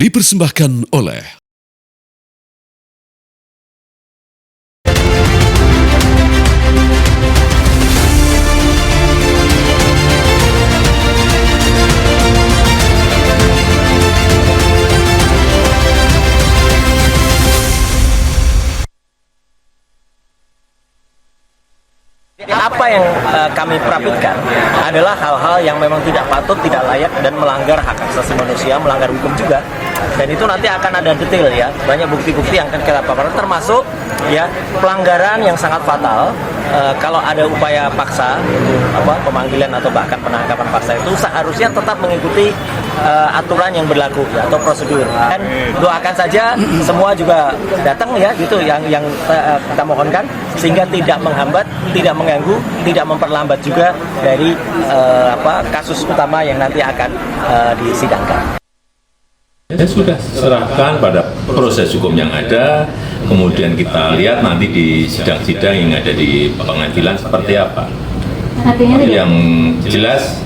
dipersembahkan oleh apa yang kami perapitkan adalah hal-hal yang memang tidak patut, tidak layak dan melanggar hak asasi manusia, melanggar hukum juga. Dan itu nanti akan ada detail ya, banyak bukti-bukti yang akan kita paparkan, termasuk ya pelanggaran yang sangat fatal. Kalau ada upaya paksa, pemanggilan atau bahkan penangkapan paksa itu seharusnya tetap mengikuti aturan yang berlaku ya, atau prosedur. Dan doakan saja semua juga datang ya, gitu yang kita mohonkan, sehingga tidak menghambat, tidak mengganggu, tidak memperlambat juga dari kasus utama yang nanti akan disidangkan. Saya sudah serahkan pada proses hukum yang ada, kemudian kita lihat nanti di sidang-sidang yang ada di pengadilan seperti apa. Yang jelas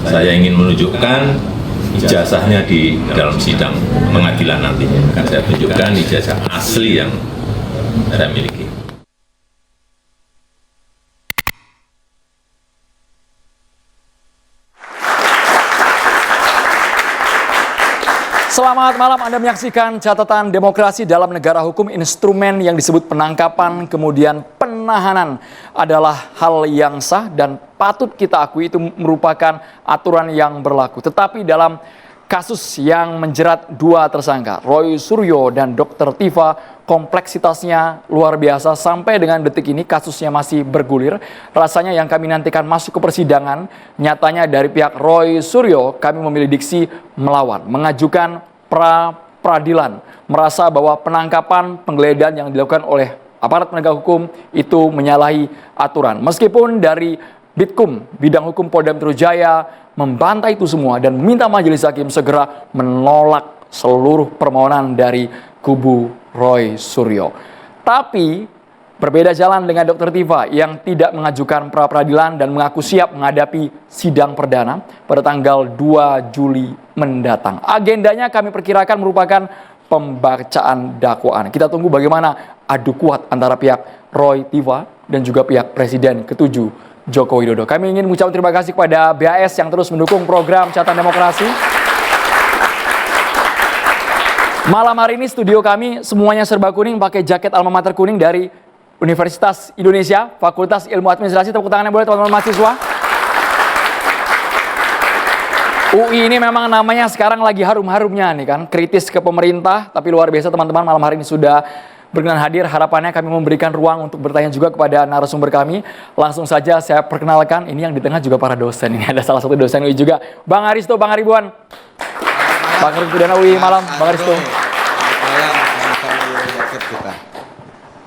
saya ingin menunjukkan ijazahnya di dalam sidang pengadilan nantinya. Akan saya tunjukkan ijazah asli yang saya miliki. Selamat malam, Anda menyaksikan catatan demokrasi dalam negara hukum. Instrumen yang disebut penangkapan kemudian penahanan adalah hal yang sah dan patut kita akui itu merupakan aturan yang berlaku. Tetapi dalam kasus yang menjerat dua tersangka, Roy Suryo dan Dr. Tifa, kompleksitasnya luar biasa. Sampai dengan detik ini kasusnya masih bergulir. Rasanya yang kami nantikan masuk ke persidangan, nyatanya dari pihak Roy Suryo kami memilih diksi melawan, mengajukan pra-peradilan, merasa bahwa penangkapan, penggeledahan yang dilakukan oleh aparat penegak hukum itu menyalahi aturan. Meskipun dari Bitkum, Bidang Hukum Polda Metro Jaya, membantah itu semua dan meminta majelis hakim segera menolak seluruh permohonan dari kubu Roy Suryo. Tapi berbeda jalan dengan Dr. Tifa yang tidak mengajukan pra-peradilan dan mengaku siap menghadapi sidang perdana pada tanggal 2 Juli mendatang. Agendanya kami perkirakan merupakan pembacaan dakwaan. Kita tunggu bagaimana adu kuat antara pihak Roy Tifa dan juga pihak Presiden ke-7 Joko Widodo. Kami ingin mengucapkan terima kasih kepada BAS yang terus mendukung program Catatan Demokrasi. Malam hari ini studio kami semuanya serba kuning, pakai jaket alma mater kuning dari Universitas Indonesia, Fakultas Ilmu Administrasi. Tepuk tangannya boleh teman-teman mahasiswa. UI ini memang namanya sekarang lagi harum-harumnya nih kan, kritis ke pemerintah, tapi luar biasa teman-teman malam hari ini sudah berkenan hadir. Harapannya kami memberikan ruang untuk bertanya juga kepada narasumber kami. Langsung saja saya perkenalkan, ini yang di tengah juga para dosen. Ini ada salah satu dosen UI juga, Bang Aristo, Bang Aribuan. Bang Pidana UI malam, Bang Aristo.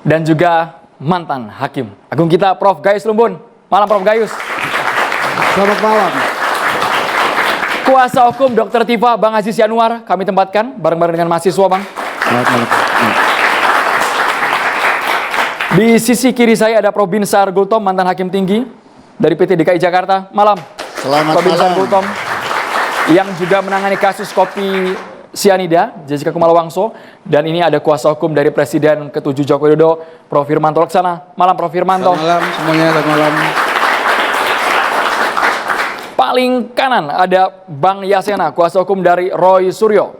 Dan juga mantan hakim agung kita, Prof. Gayus Lumbun. Malam, Prof. Gayus. Selamat malam. Kuasa hukum Dr. Tifa, Bang Aziz Yanuar, kami tempatkan bareng-bareng dengan mahasiswa, Bang. Selamat malam. Di sisi kiri saya ada Prof. Binsar Gultom, mantan hakim tinggi dari PT DKI Jakarta. Malam, Selamat Prof. Binsar malam. Gultom, yang juga menangani kasus kopi Sianida, Jessica Kumala Wangso. Dan ini ada kuasa hukum dari Presiden ke-7 Joko Widodo, Prof. Firmanto Laksana. Malam, Prof. Firmanto. Selamat malam semuanya, selamat malam. Paling kanan ada Bang Yasena, kuasa hukum dari Roy Suryo.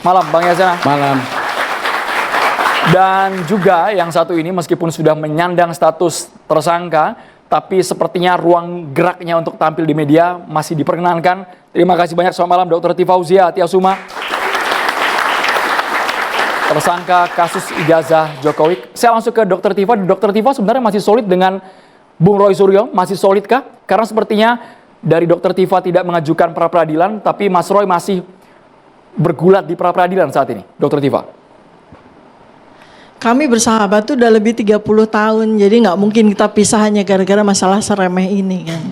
Malam, Bang Yasena. Malam. Dan juga yang satu ini meskipun sudah menyandang status tersangka, tapi sepertinya ruang geraknya untuk tampil di media masih diperkenankan. Terima kasih banyak. Selamat malam, Dr. Tifauzia Tiasuma, tersangka kasus ijazah Jokowi. Saya langsung ke Dr. Tifa. Dr. Tifa sebenarnya masih solid dengan Bung Roy Suryo? Masih solid kah? Karena sepertinya dari Dr. Tifa tidak mengajukan pra-peradilan, tapi Mas Roy masih bergulat di pra-peradilan saat ini, Dr. Tifa. Kami bersahabat tuh udah lebih 30 tahun, jadi nggak mungkin kita pisah hanya gara-gara masalah seremeh ini kan.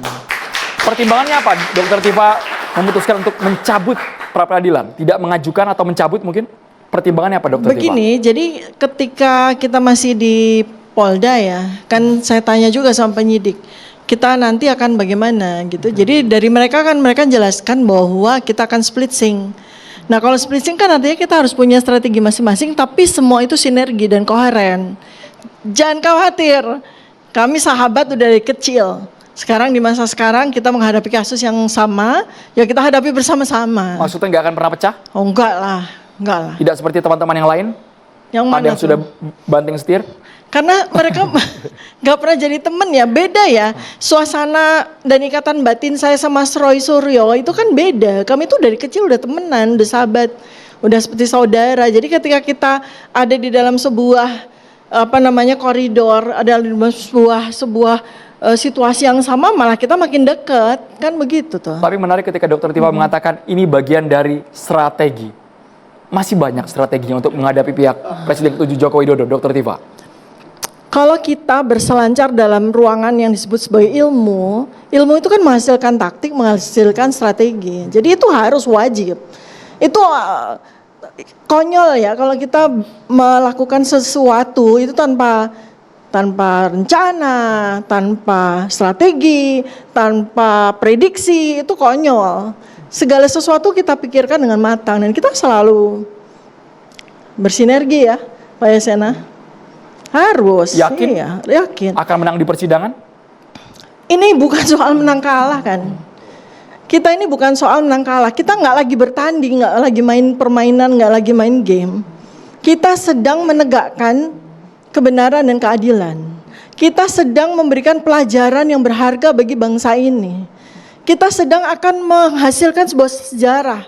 Pertimbangannya apa, Dr. Tifa memutuskan untuk mencabut pra-peradilan? Tidak mengajukan atau mencabut mungkin? Pertimbangannya apa, Dr. Tifa? Begini, jadi ketika kita masih di Polda ya, kan saya tanya juga sama penyidik, kita nanti akan bagaimana gitu. Jadi dari mereka kan, mereka jelaskan bahwa kita akan split sync. Nah kalau splitting kan artinya kita harus punya strategi masing-masing, tapi semua itu sinergi dan koheren. Jangan khawatir, kami sahabat udah dari kecil. Sekarang di masa sekarang kita menghadapi kasus yang sama, ya kita hadapi bersama-sama. Maksudnya nggak akan pernah pecah? Oh enggak lah. Tidak seperti teman-teman yang lain? Yang mana Ada yang tuh? sudah banting setir? Karena mereka nggak pernah jadi temen ya, beda ya. Suasana dan ikatan batin saya sama Mas Roy Suryo itu kan beda. Kami tuh dari kecil udah temenan, udah sahabat, udah seperti saudara. Jadi ketika kita ada di dalam sebuah koridor, ada di dalam sebuah situasi yang sama, malah kita makin dekat, kan begitu tuh. Tapi menarik ketika Dr. Tifa mengatakan ini bagian dari strategi. Masih banyak strateginya untuk menghadapi pihak Presiden ke-7 Joko Widodo, Dr. Tifa. Kalau kita berselancar dalam ruangan yang disebut sebagai ilmu itu kan menghasilkan taktik, menghasilkan strategi. Jadi itu harus wajib. Itu konyol ya kalau kita melakukan sesuatu itu tanpa rencana, tanpa strategi, tanpa prediksi, itu konyol. Segala sesuatu kita pikirkan dengan matang dan kita selalu bersinergi ya, Pak Yasena. Harus. Yakin? Iya, yakin. Akan menang di persidangan? Ini bukan soal menang kalah kan. Kita ini bukan soal menang kalah. Kita nggak lagi bertanding, nggak lagi main permainan, nggak lagi main game. Kita sedang menegakkan kebenaran dan keadilan. Kita sedang memberikan pelajaran yang berharga bagi bangsa ini. Kita sedang akan menghasilkan sebuah sejarah.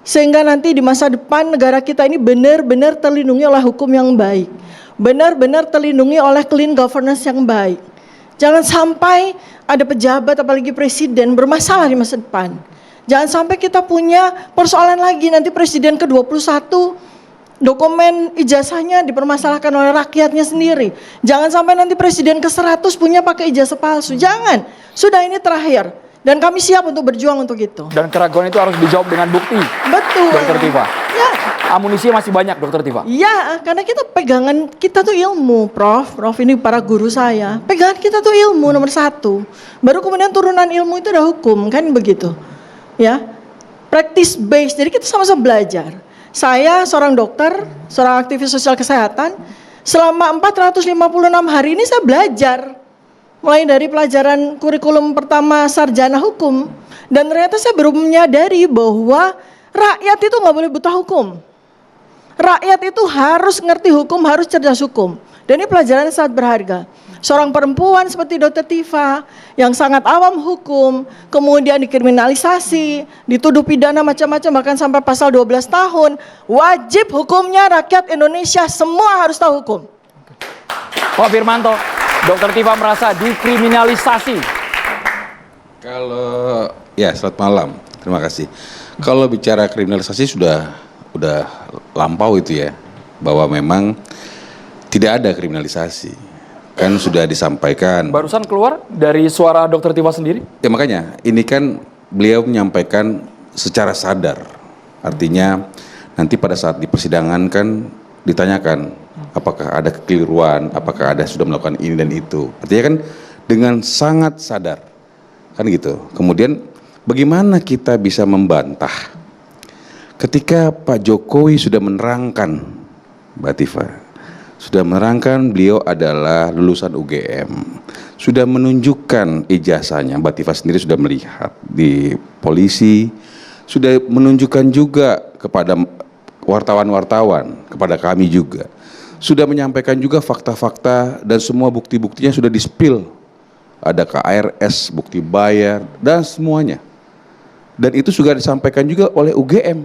Sehingga nanti di masa depan negara kita ini benar-benar terlindungi oleh hukum yang baik. Benar-benar terlindungi oleh clean governance yang baik. Jangan sampai ada pejabat apalagi presiden bermasalah di masa depan. Jangan sampai kita punya persoalan lagi nanti presiden ke-21 dokumen ijazahnya dipermasalahkan oleh rakyatnya sendiri. Jangan sampai nanti presiden ke-100 punya pakai ijazah palsu. Jangan. Sudah ini terakhir. Dan kami siap untuk berjuang untuk itu. Dan keraguan itu harus dijawab dengan bukti. Betul. Dr. Tifa. Ya. Amunisi masih banyak, Dr. Tifa. Ya, karena pegangan kita tuh ilmu, Prof. Prof ini para guru saya. Pegangan kita tuh ilmu nomor 1. Baru kemudian turunan ilmu itu ada hukum, kan begitu. Ya, practice based. Jadi kita sama-sama belajar. Saya seorang dokter, seorang aktivis sosial kesehatan. Selama 456 hari ini saya belajar. Mulai dari pelajaran kurikulum pertama sarjana hukum. Dan ternyata saya baru menyadari bahwa rakyat itu nggak boleh buta hukum. Rakyat itu harus ngerti hukum, harus cerdas hukum. Dan ini pelajaran yang sangat berharga. Seorang perempuan seperti Dr. Tifa yang sangat awam hukum, kemudian dikriminalisasi, dituduh pidana macam-macam bahkan sampai pasal 12 tahun. Wajib hukumnya rakyat Indonesia semua harus tahu hukum. Pak Firmanto, Dr. Tifa merasa dikriminalisasi. Kalau ya selamat malam, terima kasih. Kalau bicara kriminalisasi sudah lampau itu ya, bahwa memang tidak ada kriminalisasi, kan sudah disampaikan. Barusan keluar dari suara Dr. Tifa sendiri. Ya makanya ini kan beliau menyampaikan secara sadar, artinya nanti pada saat di persidangan kan ditanyakan apakah ada kekeliruan, apakah ada sudah melakukan ini dan itu. Artinya kan dengan sangat sadar, kan gitu. Kemudian bagaimana kita bisa membantah ketika Pak Jokowi sudah menerangkan, Mbak Tifa, sudah menerangkan beliau adalah lulusan UGM, sudah menunjukkan ijazahnya, Mbak Tifa sendiri sudah melihat di polisi, sudah menunjukkan juga kepada wartawan-wartawan, kepada kami juga, sudah menyampaikan juga fakta-fakta dan semua bukti-buktinya sudah di-spill, ada KRS, bukti bayar, dan semuanya. Dan itu sudah disampaikan juga oleh UGM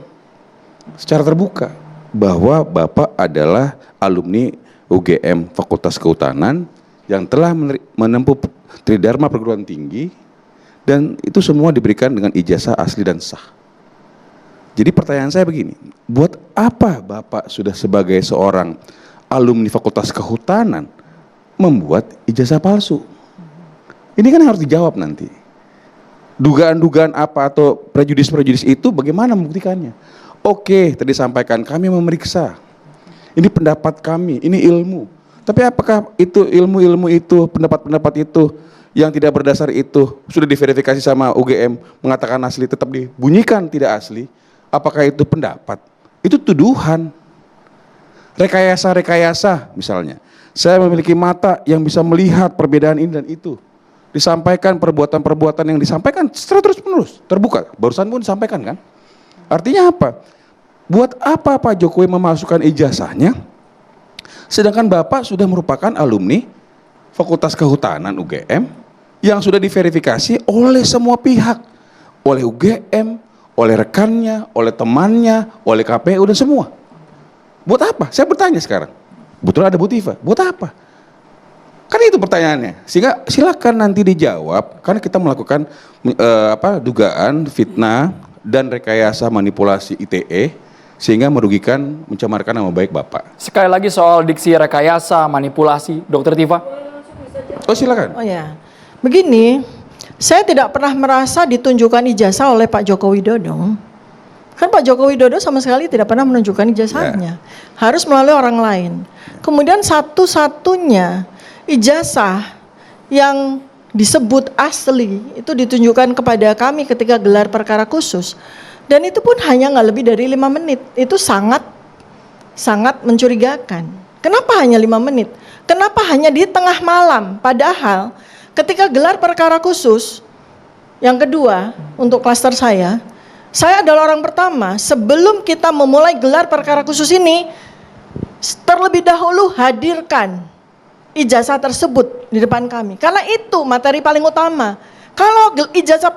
secara terbuka bahwa Bapak adalah alumni UGM Fakultas Kehutanan yang telah menempuh Tridharma Perguruan Tinggi dan itu semua diberikan dengan ijazah asli dan sah. Jadi pertanyaan saya begini, buat apa Bapak sudah sebagai seorang alumni Fakultas Kehutanan membuat ijazah palsu? Ini kan harus dijawab nanti. Dugaan-dugaan apa atau prejudis-prejudis itu bagaimana membuktikannya? Oke, tadi sampaikan kami memeriksa. Ini pendapat kami, ini ilmu. Tapi apakah itu ilmu-ilmu itu, pendapat-pendapat itu yang tidak berdasar itu sudah diverifikasi sama UGM mengatakan asli tetap dibunyikan tidak asli? Apakah itu pendapat? Itu tuduhan. Rekayasa misalnya. Saya memiliki mata yang bisa melihat perbedaan ini dan itu. Disampaikan perbuatan-perbuatan yang disampaikan secara terus-menerus, terbuka. Barusan pun disampaikan kan? Artinya apa? Buat apa Pak Jokowi memasukkan ijazahnya? Sedangkan Bapak sudah merupakan alumni Fakultas Kehutanan UGM yang sudah diverifikasi oleh semua pihak. Oleh UGM, oleh rekannya, oleh temannya, oleh KPU dan semua. Buat apa? Saya bertanya sekarang. Betul ada Bu Tifa, buat apa? Kan itu pertanyaannya. Sehingga silakan nanti dijawab karena kita melakukan dugaan fitnah dan rekayasa manipulasi ITE sehingga merugikan, mencemarkan nama baik Bapak. Sekali lagi soal diksi rekayasa, manipulasi, Dr. Tifa. Oh silakan. Oh ya, begini, saya tidak pernah merasa ditunjukkan ijazah oleh Pak Joko Widodo. Kan Pak Joko Widodo sama sekali tidak pernah menunjukkan ijazahnya, harus melalui orang lain. Kemudian satu-satunya ijazah yang disebut asli itu ditunjukkan kepada kami ketika gelar perkara khusus. Dan itu pun hanya nggak lebih dari 5 menit. Itu sangat mencurigakan. Kenapa hanya 5 menit? Kenapa hanya di tengah malam? Padahal ketika gelar perkara khusus yang kedua untuk klaster saya adalah orang pertama sebelum kita memulai gelar perkara khusus ini, terlebih dahulu hadirkan ijazah tersebut di depan kami. Karena itu materi paling utama. Kalau ijazah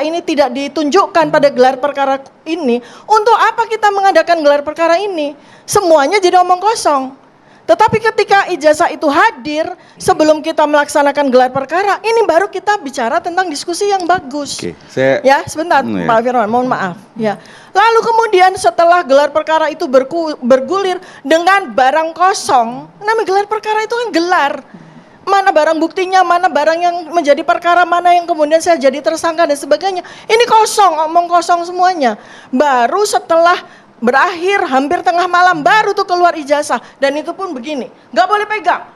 ini tidak ditunjukkan pada gelar perkara ini, untuk apa kita mengadakan gelar perkara ini? Semuanya jadi omong kosong. Tetapi ketika ijazah itu hadir sebelum kita melaksanakan gelar perkara, ini baru kita bicara tentang diskusi yang bagus. Oke, Ya, sebentar Pak Firman, mohon maaf. Ya. Lalu kemudian setelah gelar perkara itu bergulir dengan barang kosong, namanya gelar perkara itu kan gelar. Mana barang buktinya, mana barang yang menjadi perkara, mana yang kemudian saya jadi tersangka dan sebagainya. Ini kosong, omong kosong semuanya. Baru setelah berakhir hampir tengah malam baru tuh keluar ijazah. Dan itu pun begini, nggak boleh pegang,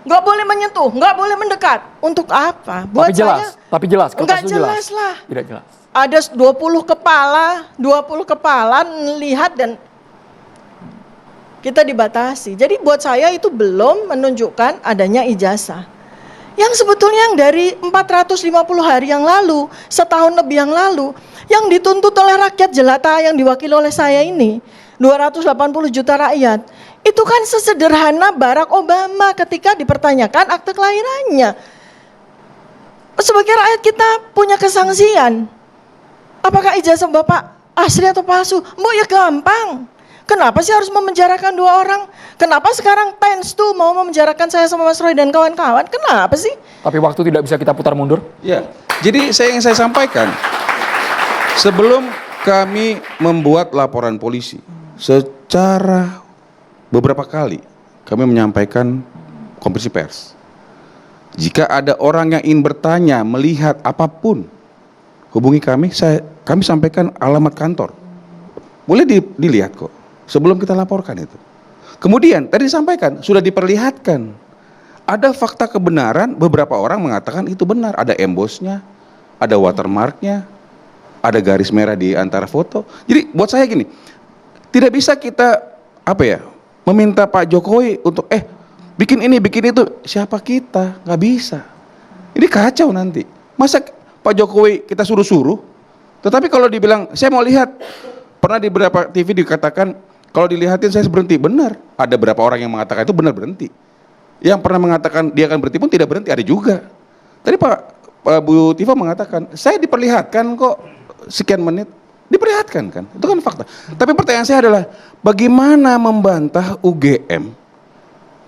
nggak boleh menyentuh, nggak boleh mendekat. Untuk apa? Buat Tapi jelas, nggak jelas lah. Tidak jelas. Ada 20 kepala melihat dan kita dibatasi. Jadi buat saya itu belum menunjukkan adanya ijazah. Yang sebetulnya yang dari 450 hari yang lalu, setahun lebih yang lalu, yang dituntut oleh rakyat jelata yang diwakili oleh saya ini, 280 juta rakyat, itu kan sesederhana Barack Obama ketika dipertanyakan akte kelahirannya. Sebagai rakyat kita punya kesangsian. Apakah ijazah Bapak asli atau palsu? Mbok ya gampang. Kenapa sih harus memenjarakan 2 orang? Kenapa sekarang Pence tuh mau memenjarakan saya sama Mas Roy dan kawan-kawan? Kenapa sih? Tapi waktu tidak bisa kita putar mundur. Ya, jadi saya sampaikan, sebelum kami membuat laporan polisi, secara beberapa kali kami menyampaikan konferensi pers. Jika ada orang yang ingin bertanya, melihat apapun, hubungi kami sampaikan alamat kantor. Boleh dilihat kok. Sebelum kita laporkan itu. Kemudian tadi disampaikan, sudah diperlihatkan. Ada fakta kebenaran, beberapa orang mengatakan itu benar. Ada embossnya, ada watermarknya, ada garis merah di antara foto. Jadi buat saya gini, tidak bisa kita meminta Pak Jokowi untuk bikin ini, bikin itu. Siapa kita? Nggak bisa. Ini kacau nanti. Masa Pak Jokowi kita suruh-suruh, tetapi kalau dibilang, saya mau lihat, pernah di beberapa TV dikatakan, kalau dilihatin saya berhenti, benar. Ada berapa orang yang mengatakan itu benar berhenti. Yang pernah mengatakan dia akan berhenti pun tidak berhenti, ada juga. Tadi Bu Tifa mengatakan, saya diperlihatkan kok sekian menit. Diperlihatkan kan, itu kan fakta. Tapi pertanyaan saya adalah, bagaimana membantah UGM?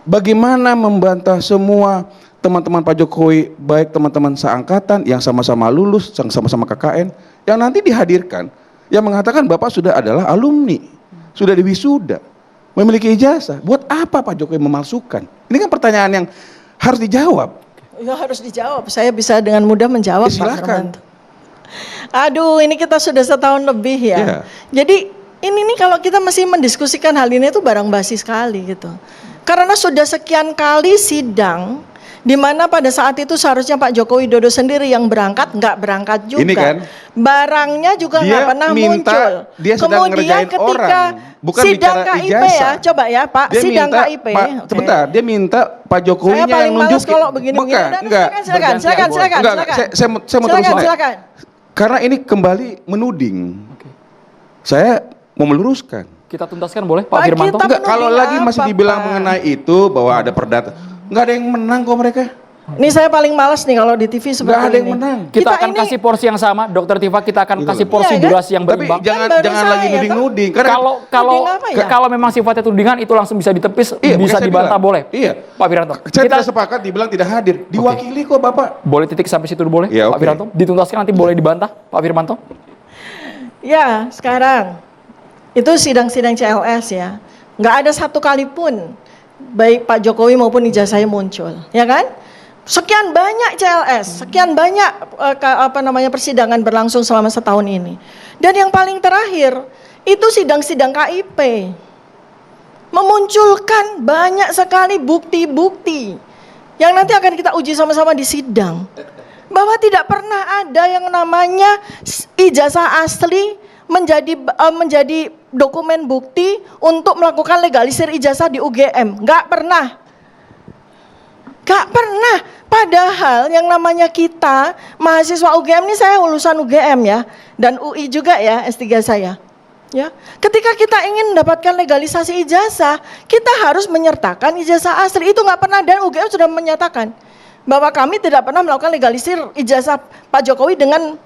Bagaimana membantah semua teman-teman Pak Jokowi, baik teman-teman seangkatan yang sama-sama lulus, yang sama-sama KKN, yang nanti dihadirkan, yang mengatakan Bapak sudah adalah alumni, sudah diwisuda, memiliki ijazah. Buat apa Pak Jokowi memalsukan? Ini kan pertanyaan yang harus dijawab. Ya harus dijawab, saya bisa dengan mudah menjawab Pak Silakan. Hermanto. Aduh, ini kita sudah setahun lebih ya. Yeah. Jadi ini nih kalau kita masih mendiskusikan hal ini itu barang basi sekali gitu. Karena sudah sekian kali sidang Di mana pada saat itu seharusnya Pak Joko Widodo sendiri yang berangkat, nggak berangkat juga. Ini kan, barangnya juga nggak pernah muncul. Dia sedang Kemudian ngerjain ketika orang, bukan sidang bicara KIP ijazah. ya, coba ya Pak, Dia sidang minta, KIP. Pak, sebentar, dia minta Pak Jokowi Saya paling yang malas nunjukin. kalau begini-begini. Bukan, Udah, enggak. silakan. Enggak, saya mau terusin. Silakan. Karena ini kembali menuding. Saya mau meluruskan. Kita tuntaskan boleh Pak Pak, Firmanto? kita- Enggak, kalau menuding lagi masih apa, dibilang Pak? mengenai itu bahwa ada perdata, nggak ada yang menang kok mereka. Ini saya paling malas nih kalau di TV seperti Nggak ada yang ini. menang. Kita akan ini- kasih porsi yang sama, Dr. Tifa, kita akan kasih porsi Iya, kan? durasi yang Tapi berimbang. jangan baru jangan saya, lagi toh. nuding-nuding. Karena Kalau Tuding apa ya? kalau memang sifatnya tudingan itu langsung bisa ditepis, Iya, bisa makanya saya dibantah bilang. boleh. Iya. Pak Wiranto. saya Kita tidak sepakat dibilang tidak hadir. Diwakili kok Bapak. boleh titik sampai situ dulu boleh, Iya, Pak oke. Wiranto. Dituntaskan nanti boleh dibantah, Pak Firmanto. Ya, sekarang itu sidang-sidang CLS ya. Nggak ada satu kali pun baik Pak Jokowi maupun ijazahnya muncul, ya kan? Sekian banyak CLS, sekian banyak persidangan berlangsung selama setahun ini. Dan yang paling terakhir itu sidang-sidang KIP memunculkan banyak sekali bukti-bukti yang nanti akan kita uji sama-sama di sidang. Bahwa tidak pernah ada yang namanya ijazah asli menjadi dokumen bukti untuk melakukan legalisir ijazah di UGM. Nggak pernah. Gak pernah. Padahal yang namanya kita mahasiswa UGM ini, saya lulusan UGM ya, dan UI juga ya, S3 saya. Ya, ketika kita ingin mendapatkan legalisasi ijazah, kita harus menyertakan ijazah asli. Itu nggak pernah, dan UGM sudah menyatakan bahwa kami tidak pernah melakukan legalisir ijazah Pak Jokowi dengan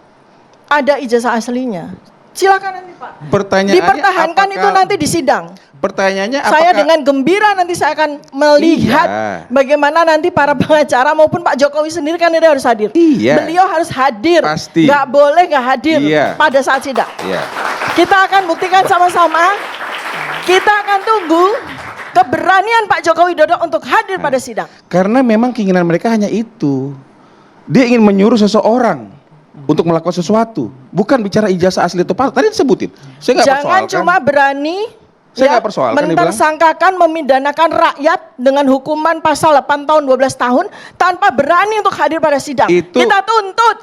ada ijazah aslinya. Silakan nanti Pak. Pertanyaannya Dipertahankan itu nanti di sidang. Pertanyaannya Saya apakah dengan gembira nanti saya akan melihat Iya. bagaimana nanti para pengacara maupun Pak Jokowi sendiri kan dia harus hadir. Iya. Beliau harus hadir. Pasti. Nggak boleh nggak hadir Iya. pada saat sidang. Iya. Kita akan buktikan sama-sama. Kita akan tunggu keberanian Pak Jokowi Dodo untuk hadir pada sidang. Karena memang keinginan mereka hanya itu. Dia ingin menyuruh seseorang untuk melakukan sesuatu, bukan bicara ijazah asli atau palsu. Tadi disebutin. Saya nggak Jangan persoalkan. cuma berani Saya nggak persoalkan, dia bilang. mentersangkakan, memidanakan rakyat dengan hukuman pasal 8 tahun 12 tahun tanpa berani untuk hadir pada sidang. Itu- Kita tuntut.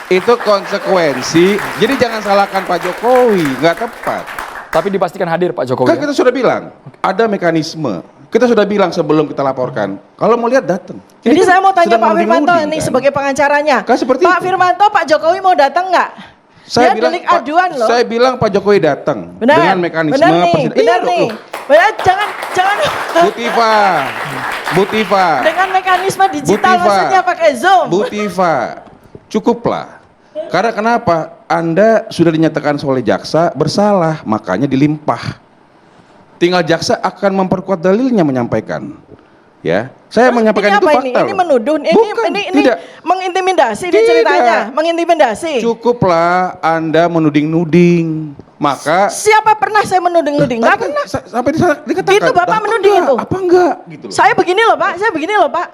Itu konsekuensi. Jadi jangan salahkan Pak Jokowi, nggak tepat. Tapi dipastikan hadir Pak Jokowi. Kan ya? kita sudah bilang, ada mekanisme. Kita sudah bilang sebelum kita laporkan, kalau mau lihat datang. Ini Jadi kan saya mau tanya sedang Pak Firmanto menuding-nuding, ini kan? sebagai pengacaranya. Kan seperti Pak itu. Firmanto, Pak Jokowi mau datang nggak? Dia delik Pak- aduan loh. Saya bilang Pak Jokowi datang Benar. dengan mekanisme benar nih, presiden. benar Iya, nih. loh. Benar, jangan Bu Tifa, dengan mekanisme digital Bu Tifa. maksudnya pakai Zoom. Bu Tifa, cukuplah. Karena kenapa? Anda sudah dinyatakan oleh jaksa bersalah, makanya dilimpah. Tinggal jaksa akan memperkuat dalilnya menyampaikan. Ya, saya menyampaikan Ini itu apa fakta. ini loh. mennuduh, Bukan, ini tidak. mengintimidasi dia Tidak. ceritanya, mengintimidasi. Cukuplah Anda menuding-nuding. Maka Siapa pernah saya menuding-nuding? Nggak pernah. sampai di sana dikatakan. Itu Bapak "Apa menuding enggak? itu?" Apa enggak? Gitu loh. Saya begini loh Pak, saya begini loh Pak.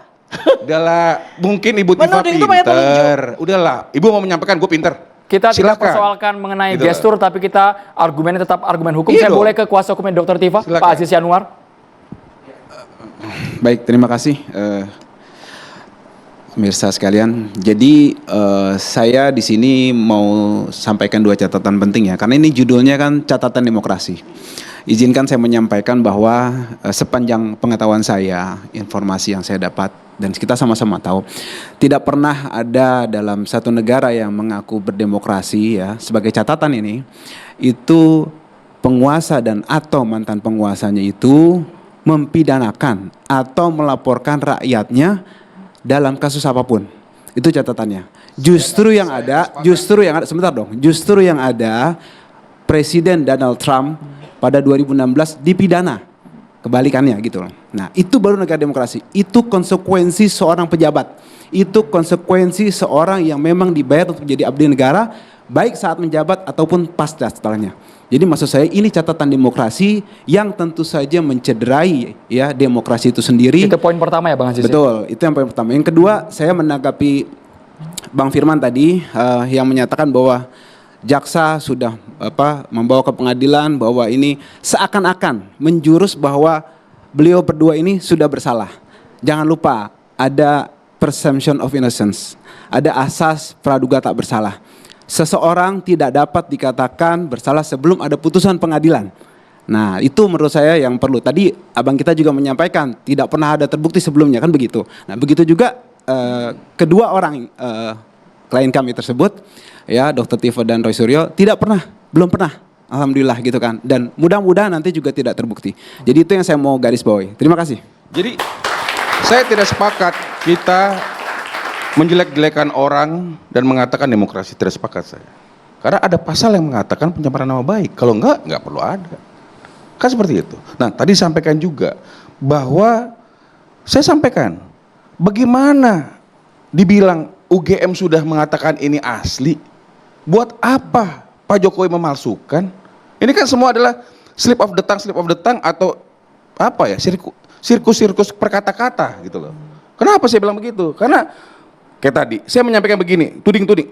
Udahlah, mungkin Ibu Tifa Menuding itu pakai pinter. Udahlah, Ibu mau menyampaikan gue pinter. Kita tidak Silakan. persoalkan mengenai Gitu gestur, tapi kita argumennya tetap argumen hukum. Iya Saya dong. boleh ke kuasa hukumnya Dr. Tifa, Silakan. Pak Aziz Yanuar. Baik, terima kasih pemirsa sekalian. Jadi saya di sini mau sampaikan dua catatan penting ya, karena ini judulnya kan catatan demokrasi. Izinkan saya menyampaikan bahwa sepanjang pengetahuan saya, informasi yang saya dapat dan kita sama-sama tahu, tidak pernah ada dalam satu negara yang mengaku berdemokrasi ya, sebagai catatan ini, itu penguasa dan atau mantan penguasanya itu mempidanakan atau melaporkan rakyatnya dalam kasus apapun. Itu catatannya. Justru yang ada, sebentar dong. Justru yang ada Presiden Donald Trump pada 2016 dipidana. Kebalikannya gitu loh. Nah, itu baru negara demokrasi. Itu konsekuensi seorang pejabat. Itu konsekuensi seorang yang memang dibayar untuk menjadi abdi negara, baik saat menjabat ataupun pasca setelahnya. Jadi maksud saya ini catatan demokrasi yang tentu saja mencederai ya demokrasi itu sendiri. Itu poin pertama ya Bang Aziz. Betul, itu yang poin pertama. Yang kedua, saya menanggapi Bang Firman tadi yang menyatakan bahwa jaksa sudah membawa ke pengadilan bahwa ini seakan-akan menjurus bahwa beliau berdua ini sudah bersalah. Jangan lupa ada presumption of innocence, ada asas praduga tak bersalah. Seseorang tidak dapat dikatakan bersalah sebelum ada putusan pengadilan. Nah, itu menurut saya yang perlu. Tadi abang kita juga menyampaikan tidak pernah ada terbukti sebelumnya, kan begitu. Nah, begitu juga kedua orang klien kami tersebut, ya Dr. Tifa dan Roy Suryo, belum pernah, alhamdulillah gitu kan. Dan mudah-mudahan nanti juga tidak terbukti. Jadi itu yang saya mau garis bawahi. Terima kasih. Jadi saya tidak sepakat kita menjelek-jelekan orang dan mengatakan demokrasi, tidak sepakat saya. Karena ada pasal yang mengatakan pencemaran nama baik. Kalau enggak perlu ada. Kan seperti itu. Nah, tadi sampaikan juga bahwa saya sampaikan bagaimana dibilang UGM sudah mengatakan ini asli. Buat apa Pak Jokowi memalsukan? Ini kan semua adalah slip of the tongue atau apa ya? Sirkus perkata-kata gitu loh. Kenapa saya bilang begitu? Karena kayak tadi saya menyampaikan begini, tuding-tuding.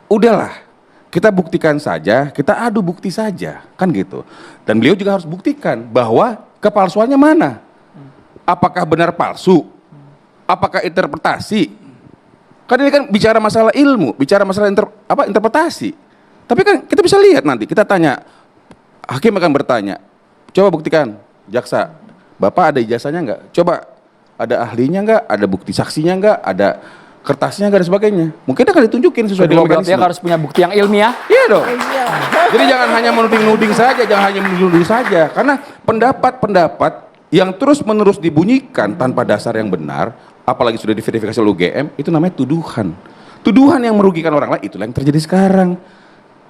Udahlah. Kita buktikan saja, kita adu bukti saja, kan gitu. Dan beliau juga harus buktikan bahwa kepalsuannya mana. Apakah benar palsu? Apakah interpretasi? Kan ini kan bicara masalah ilmu, bicara masalah interpretasi. Tapi kan kita bisa lihat nanti, kita tanya, hakim akan bertanya, coba buktikan, jaksa, Bapak ada ijazahnya enggak? Coba ada ahlinya enggak? Ada bukti saksinya enggak? Ada kertasnya enggak dan sebagainya. Mungkin akan ditunjukin sesuai dengan mekanisme. Berarti harus punya bukti yang ilmiah. Iya dong. Jadi jangan hanya menuding-nuding saja, jangan hanya menuding saja. Karena pendapat-pendapat yang terus-menerus dibunyikan tanpa dasar yang benar, apalagi sudah diverifikasi oleh UGM, itu namanya tuduhan. Tuduhan yang merugikan orang lain, itulah yang terjadi sekarang.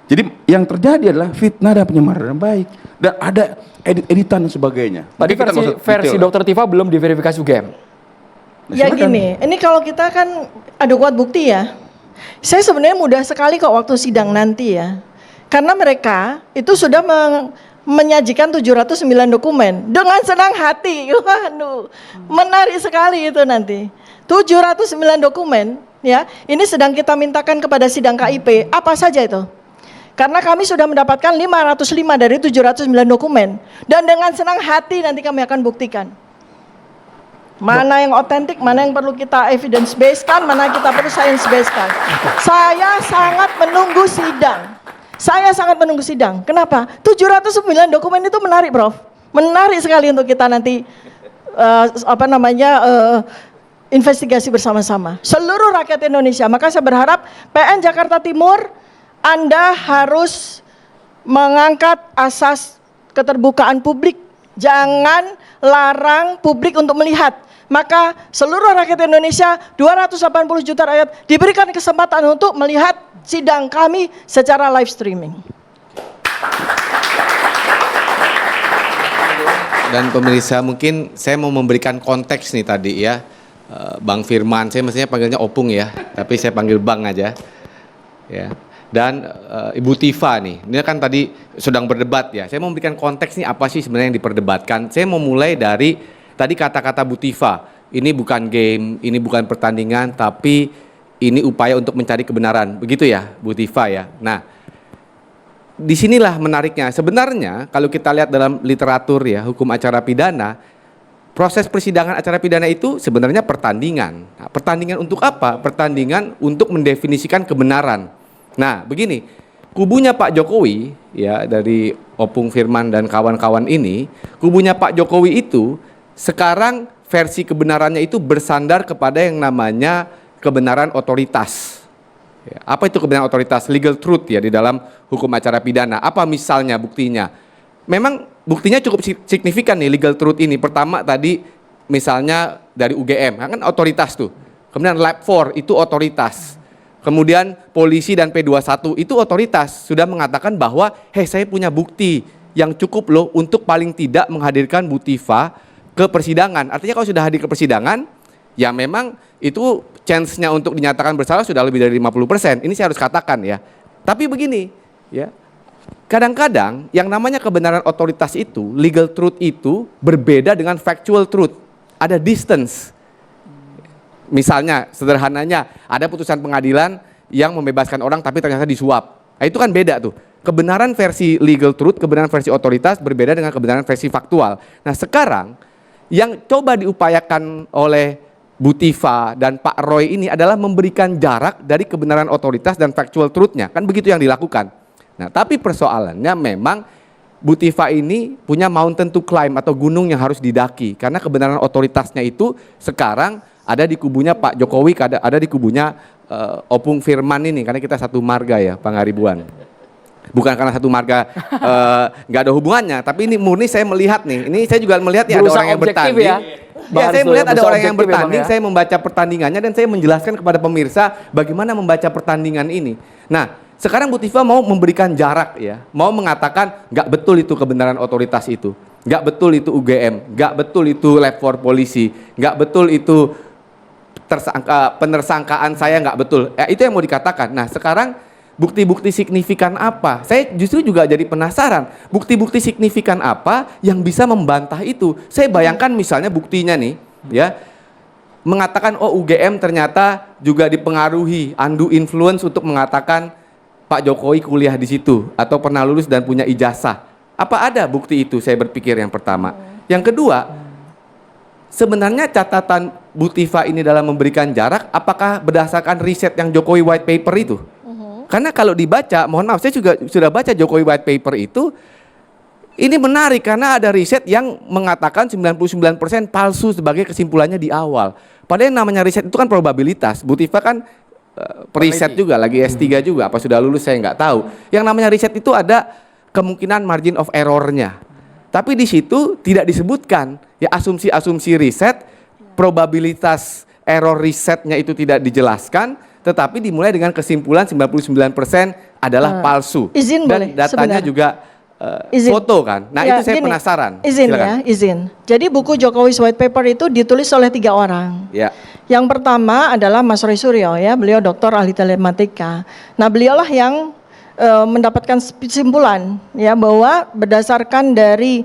Jadi yang terjadi adalah fitnah dan penyemaran baik. Dan ada edit-editan dan sebagainya. Tadi versi Dr. Tifa belum diverifikasi UGM. Ya gini, ini kalau kita kan ada kuat bukti ya. Saya sebenarnya mudah sekali kok waktu sidang nanti ya. Karena mereka itu sudah menyajikan 709 dokumen dengan senang hati. Waduh, menarik sekali itu nanti. 709 dokumen ya. Ini sedang kita mintakan kepada sidang KIP. Apa saja itu? Karena kami sudah mendapatkan 505 dari 709 dokumen. Dan dengan senang hati nanti kami akan buktikan. Mana yang otentik, mana yang perlu kita evidence based kan, mana yang kita perlu science based kan. Saya sangat menunggu sidang. Kenapa? 709 dokumen itu menarik, Prof. Menarik sekali untuk kita nanti investigasi bersama-sama. Seluruh rakyat Indonesia. Maka saya berharap PN Jakarta Timur, Anda harus mengangkat asas keterbukaan publik. Jangan larang publik untuk melihat. Maka seluruh rakyat Indonesia, 280 juta rakyat diberikan kesempatan untuk melihat sidang kami secara live streaming. Dan pemirsa, mungkin saya mau memberikan konteks nih tadi ya. Bang Firman, saya mestinya panggilnya Opung ya, tapi saya panggil Bang aja. Ya. Dan Ibu Tifa nih, ini kan tadi sedang berdebat ya. Saya mau memberikan konteks nih apa sih sebenarnya yang diperdebatkan. Saya mau mulai dari tadi kata-kata Bu Tifa, ini bukan game, ini bukan pertandingan, tapi ini upaya untuk mencari kebenaran. Begitu ya Bu Tifa ya. Nah, disinilah menariknya. Sebenarnya kalau kita lihat dalam literatur ya, hukum acara pidana, proses persidangan acara pidana itu sebenarnya pertandingan. Nah, pertandingan untuk apa? Pertandingan untuk mendefinisikan kebenaran. Nah, begini, kubunya Pak Jokowi ya, dari Opung Firman dan kawan-kawan ini, kubunya Pak Jokowi itu sekarang versi kebenarannya itu bersandar kepada yang namanya kebenaran otoritas. Ya, apa itu kebenaran otoritas? Legal truth ya di dalam hukum acara pidana. Apa misalnya buktinya? Memang buktinya cukup signifikan nih legal truth ini. Pertama tadi misalnya dari UGM, kan otoritas tuh. Kemudian Lab 4 itu otoritas. Kemudian polisi dan P21 itu otoritas. Sudah mengatakan bahwa, saya punya bukti yang cukup loh untuk paling tidak menghadirkan Bu Tifa ke persidangan. Artinya kalau sudah hadir ke persidangan, ya memang itu chance-nya untuk dinyatakan bersalah sudah lebih dari 50%. Ini saya harus katakan ya. Tapi begini, ya. Kadang-kadang yang namanya kebenaran otoritas itu, legal truth itu berbeda dengan factual truth. Ada distance. Misalnya, sederhananya, ada putusan pengadilan yang membebaskan orang tapi ternyata disuap. Nah, itu kan beda tuh. Kebenaran versi legal truth, kebenaran versi otoritas berbeda dengan kebenaran versi faktual. Nah, sekarang yang coba diupayakan oleh Bu Tifa dan Pak Roy ini adalah memberikan jarak dari kebenaran otoritas dan factual truth-nya. Kan begitu yang dilakukan. Nah, tapi persoalannya memang Bu Tifa ini punya mountain to climb atau gunung yang harus didaki. Karena kebenaran otoritasnya itu sekarang ada di kubunya Pak Jokowi, ada di kubunya Opung Firman ini. Karena kita satu marga ya, Bang Haribuan. Bukan karena satu marga nggak ada hubungannya, tapi ini murni saya melihat nih. Ini saya juga melihat ya ada orang yang bertanding. Ya, saya melihat ada orang yang bertanding, saya membaca pertandingannya dan saya menjelaskan kepada pemirsa bagaimana membaca pertandingan ini. Nah, sekarang Bu Tifa mau memberikan jarak ya, mau mengatakan nggak betul itu kebenaran otoritas itu, nggak betul itu UGM, nggak betul itu lab for polisi, nggak betul itu penersangkaan saya nggak betul. Itu yang mau dikatakan. Nah, sekarang bukti-bukti signifikan apa? Saya justru juga jadi penasaran. Bukti-bukti signifikan apa yang bisa membantah itu? Saya bayangkan misalnya buktinya nih, ya, mengatakan oh UGM ternyata juga dipengaruhi, undue influence untuk mengatakan Pak Jokowi kuliah di situ atau pernah lulus dan punya ijazah. Apa ada bukti itu? Saya berpikir yang pertama. Yang kedua, sebenarnya catatan Bu Tifa ini dalam memberikan jarak, apakah berdasarkan riset yang Jokowi White Paper itu? Karena kalau dibaca, mohon maaf, saya juga sudah baca Jokowi White Paper itu, ini menarik karena ada riset yang mengatakan 99% palsu sebagai kesimpulannya di awal. Padahal yang namanya riset itu kan probabilitas. Bu Tifa kan periset juga, lagi S3 juga, apa sudah lulus saya nggak tahu. Yang namanya riset itu ada kemungkinan margin of error-nya. Tapi di situ tidak disebutkan, ya asumsi-asumsi riset, probabilitas error risetnya itu tidak dijelaskan, tetapi dimulai dengan kesimpulan 99% adalah palsu. Izin dan boleh, datanya sebentar. juga foto kan. Nah, Ya, itu saya gini, penasaran. Izin Silakan. ya, izin. Jadi buku Jokowi's White Paper itu ditulis oleh 3 orang. Ya. Yang pertama adalah Mas Roy Suryo ya, beliau doktor ahli telematika. Nah, beliaulah yang mendapatkan kesimpulan ya bahwa berdasarkan dari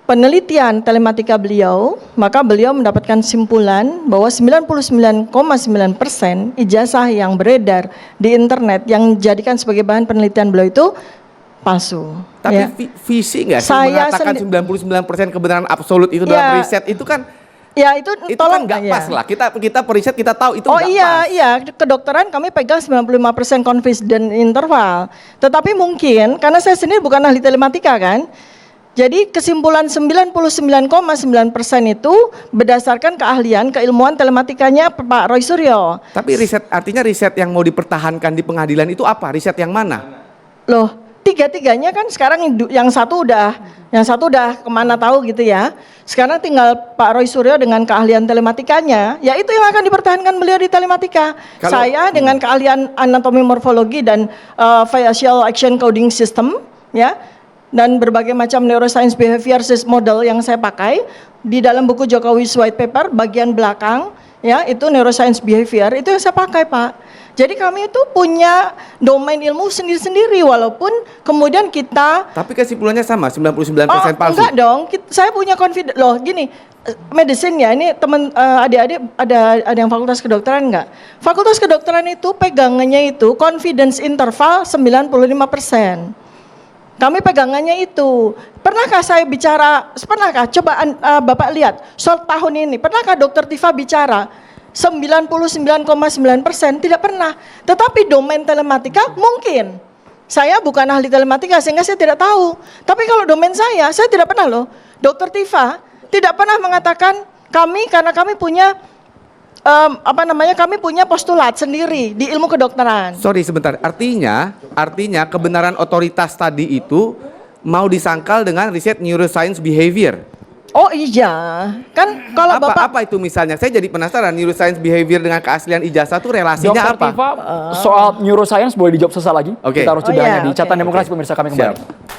penelitian telematika beliau, maka beliau mendapatkan kesimpulan bahwa 99,9% ijazah yang beredar di internet yang dijadikan sebagai bahan penelitian beliau itu palsu. Tapi ya. visi nggak sih Saya mengatakan 99% kebenaran absolut itu dalam riset itu kan? Ya itu kan tolong nggak pas lah. Kita periset kita tahu itu nggak pas. Iya, kedokteran kami pegang 95% confidence interval. Tetapi mungkin karena saya sendiri bukan ahli telematika kan. Jadi kesimpulan 99,9% itu berdasarkan keahlian, keilmuan telematikanya Pak Roy Suryo. Tapi artinya riset yang mau dipertahankan di pengadilan itu apa? Riset yang mana? Loh, tiga-tiganya kan sekarang yang satu udah kemana tahu gitu ya. Sekarang tinggal Pak Roy Suryo dengan keahlian telematikanya, ya itu yang akan dipertahankan beliau di telematika. Saya dengan keahlian anatomi morfologi dan facial action coding system, ya. Dan berbagai macam neuroscience behavior model yang saya pakai di dalam buku Jokowi's White Paper bagian belakang ya itu neuroscience behavior itu yang saya pakai Pak. Jadi kami itu punya domain ilmu sendiri-sendiri walaupun kemudian kita. Tapi kesimpulannya sama 99% palsu. Enggak dong, saya punya confidence loh gini. Medicine ya ini teman adik-adik ada yang fakultas kedokteran enggak? Fakultas kedokteran itu pegangannya itu confidence interval 95%. Kami pegangannya itu. Pernahkah saya bicara, coba Bapak lihat, soal tahun ini, pernahkah Dokter Tifa bicara 99,9%? Tidak pernah. Tetapi domain telematika mungkin. Saya bukan ahli telematika sehingga saya tidak tahu. Tapi kalau domain saya tidak pernah loh. Dokter Tifa tidak pernah mengatakan karena kami punya kami punya postulat sendiri di ilmu kedokteran. Sorry sebentar, artinya kebenaran otoritas tadi itu mau disangkal dengan riset neuroscience behavior. Oh iya, kan kalau apa itu misalnya? Saya jadi penasaran neuroscience behavior dengan keaslian ijazah itu relasinya Dokter apa? Tifa, soal neuroscience boleh dijawab sesaat lagi. Oke. Kita harus jedanya di Oke. Catatan Demokrasi pemirsa kami kembali. Siap.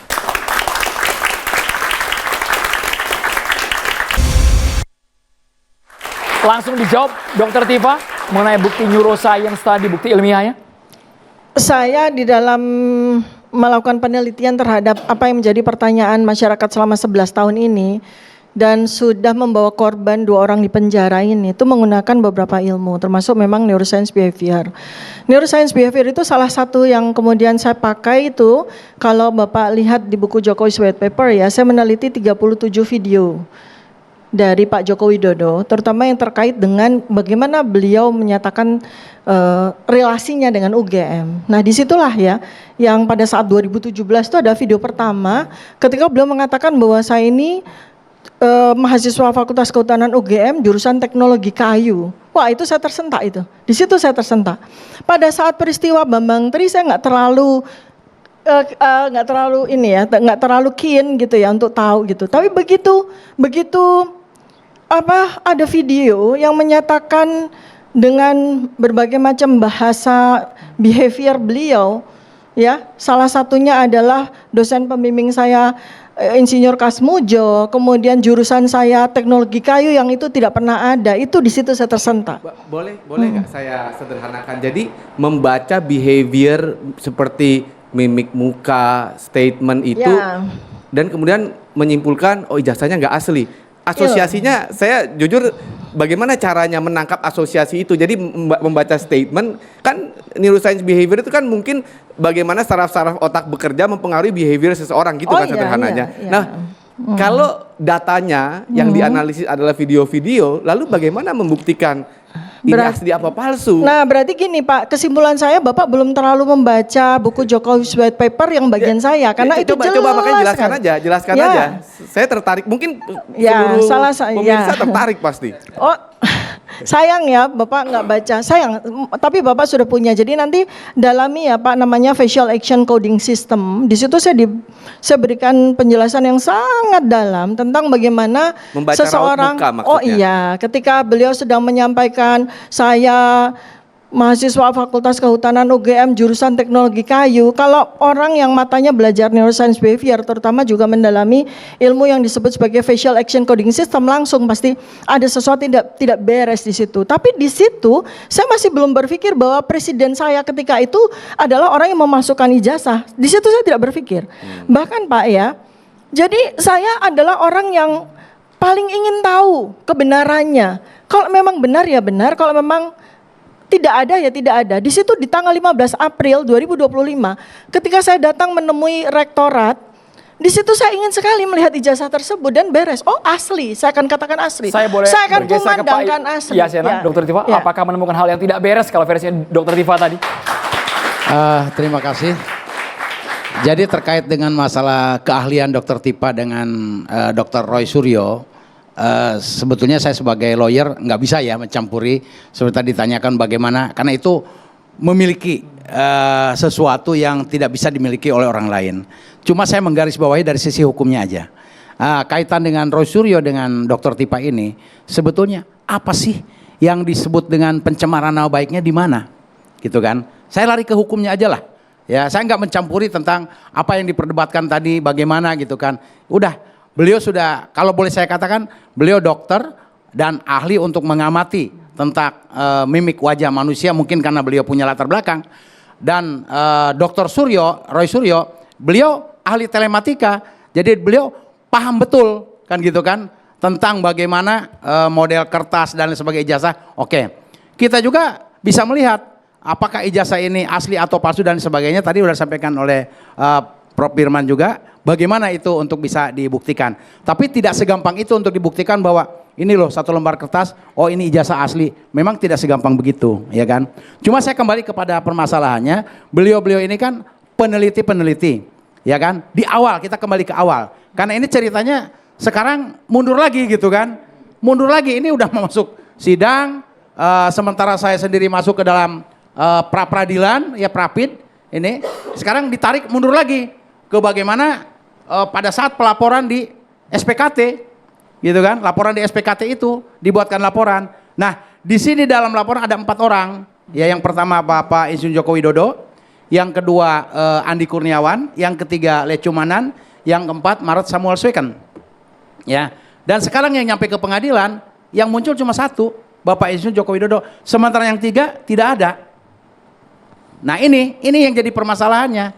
Langsung dijawab Dokter Tifa mengenai bukti neuroscience tadi, bukti ilmiahnya. Saya di dalam melakukan penelitian terhadap apa yang menjadi pertanyaan masyarakat selama 11 tahun ini dan sudah membawa korban 2 orang di penjara ini itu menggunakan beberapa ilmu termasuk memang neuroscience behavior. Neuroscience behavior itu salah satu yang kemudian saya pakai itu kalau Bapak lihat di buku Jokowi's White Paper ya, saya meneliti 37 video. dari Pak Joko Widodo, terutama yang terkait dengan bagaimana beliau menyatakan relasinya dengan UGM. Nah, disitulah ya, yang pada saat 2017 itu ada video pertama ketika beliau mengatakan bahwa saya ini mahasiswa Fakultas Kehutanan UGM jurusan Teknologi Kayu. Wah, itu saya tersentak itu. Di situ saya tersentak. Pada saat peristiwa Bambang Tri saya nggak terlalu nggak terlalu keen gitu ya untuk tahu gitu. Tapi begitu ada video yang menyatakan dengan berbagai macam bahasa behavior beliau, ya, salah satunya adalah dosen pembimbing saya Insinyur Kasmujo, kemudian jurusan saya Teknologi Kayu yang itu tidak pernah ada. Itu di situ saya tersentak. Boleh nggak saya sederhanakan? Jadi membaca behavior seperti mimik muka, statement itu, Ya. dan kemudian menyimpulkan oh ijazahnya nggak asli. Asosiasinya saya jujur bagaimana caranya menangkap asosiasi itu. Jadi membaca statement kan neuroscience behavior itu kan mungkin bagaimana saraf-saraf otak bekerja mempengaruhi behavior seseorang gitu kan sederhananya. Iya. Nah, kalau datanya yang dianalisis adalah video-video, lalu bagaimana membuktikan ini asli apa palsu? Nah, berarti gini Pak, kesimpulan saya Bapak belum terlalu membaca buku Jokowi's White Paper yang bagian saya, karena itu jelas. Coba makanya jelaskan Ya. aja. Saya tertarik, mungkin Ya, seluruh pemirsa ya. tertarik pasti. Oh, sayang ya Bapak nggak baca, sayang. Tapi Bapak sudah punya. Jadi nanti dalami ya Pak, namanya Facial Action Coding System. Di situ saya berikan penjelasan yang sangat dalam tentang bagaimana Membaca seseorang. raut muka maksudnya. Oh iya, ketika beliau sedang menyampaikan saya mahasiswa Fakultas Kehutanan UGM jurusan Teknologi Kayu. Kalau orang yang matanya belajar neuroscience behavior, terutama juga mendalami ilmu yang disebut sebagai facial action coding system, langsung pasti ada sesuatu tidak beres di situ. Tapi di situ saya masih belum berpikir bahwa presiden saya ketika itu adalah orang yang memasukkan ijazah. Di situ saya tidak berpikir. Bahkan Pak ya, jadi saya adalah orang yang paling ingin tahu kebenarannya. Kalau memang benar ya benar, kalau memang tidak ada ya tidak ada. Di situ di tanggal 15 April 2025 ketika saya datang menemui rektorat, di situ saya ingin sekali melihat ijazah tersebut dan beres. Oh asli, saya akan katakan asli. Saya boleh akan bergeser ke Pak kumandangkan asli. Yasena, Ya. Dr. Tifa, Ya. apakah menemukan hal yang tidak beres kalau versinya Dr. Tifa tadi? Terima kasih. Jadi terkait dengan masalah keahlian Dr. Tifa dengan Dr. Roy Suryo, sebetulnya saya sebagai lawyer nggak bisa ya mencampuri seperti tadi ditanyakan bagaimana, karena itu memiliki sesuatu yang tidak bisa dimiliki oleh orang lain. Cuma saya menggarisbawahi dari sisi hukumnya aja. Kaitan dengan Roy Suryo dengan Dr. Tifa ini, sebetulnya apa sih yang disebut dengan pencemaran nama baiknya di mana? Gitu kan? Saya lari ke hukumnya aja lah. Ya, saya nggak mencampuri tentang apa yang diperdebatkan tadi, bagaimana gitu kan. Udah. Beliau sudah, kalau boleh saya katakan, beliau dokter dan ahli untuk mengamati tentang mimik wajah manusia, mungkin karena beliau punya latar belakang. Dan Dr. Suryo, Roy Suryo, beliau ahli telematika, jadi beliau paham betul kan gitu kan tentang bagaimana model kertas dan sebagai ijazah. Oke, kita juga bisa melihat apakah ijazah ini asli atau palsu dan sebagainya. Tadi sudah disampaikan oleh Prof. Firman juga, bagaimana itu untuk bisa dibuktikan. Tapi tidak segampang itu untuk dibuktikan bahwa ini loh satu lembar kertas, oh ini ijazah asli. Memang tidak segampang begitu, ya kan. Cuma saya kembali kepada permasalahannya, beliau-beliau ini kan peneliti-peneliti, ya kan. Di awal, kita kembali ke awal. Karena ini ceritanya sekarang mundur lagi gitu kan. Mundur lagi, ini udah masuk sidang, sementara saya sendiri masuk ke dalam pra-peradilan, ya prapid, ini sekarang ditarik mundur lagi. Ke bagaimana pada saat pelaporan di SPKT, gitu kan? Laporan di SPKT itu dibuatkan laporan. Nah, di sini dalam laporan ada 4 orang. Ya, yang pertama Bapak Insinyur Joko Widodo, yang kedua Andi Kurniawan, yang ketiga Lecumanan, yang keempat Maret Samuel Sweken. Ya, dan sekarang yang nyampe ke pengadilan, yang muncul cuma 1, Bapak Insinyur Joko Widodo. Sementara yang 3 tidak ada. Nah, ini yang jadi permasalahannya.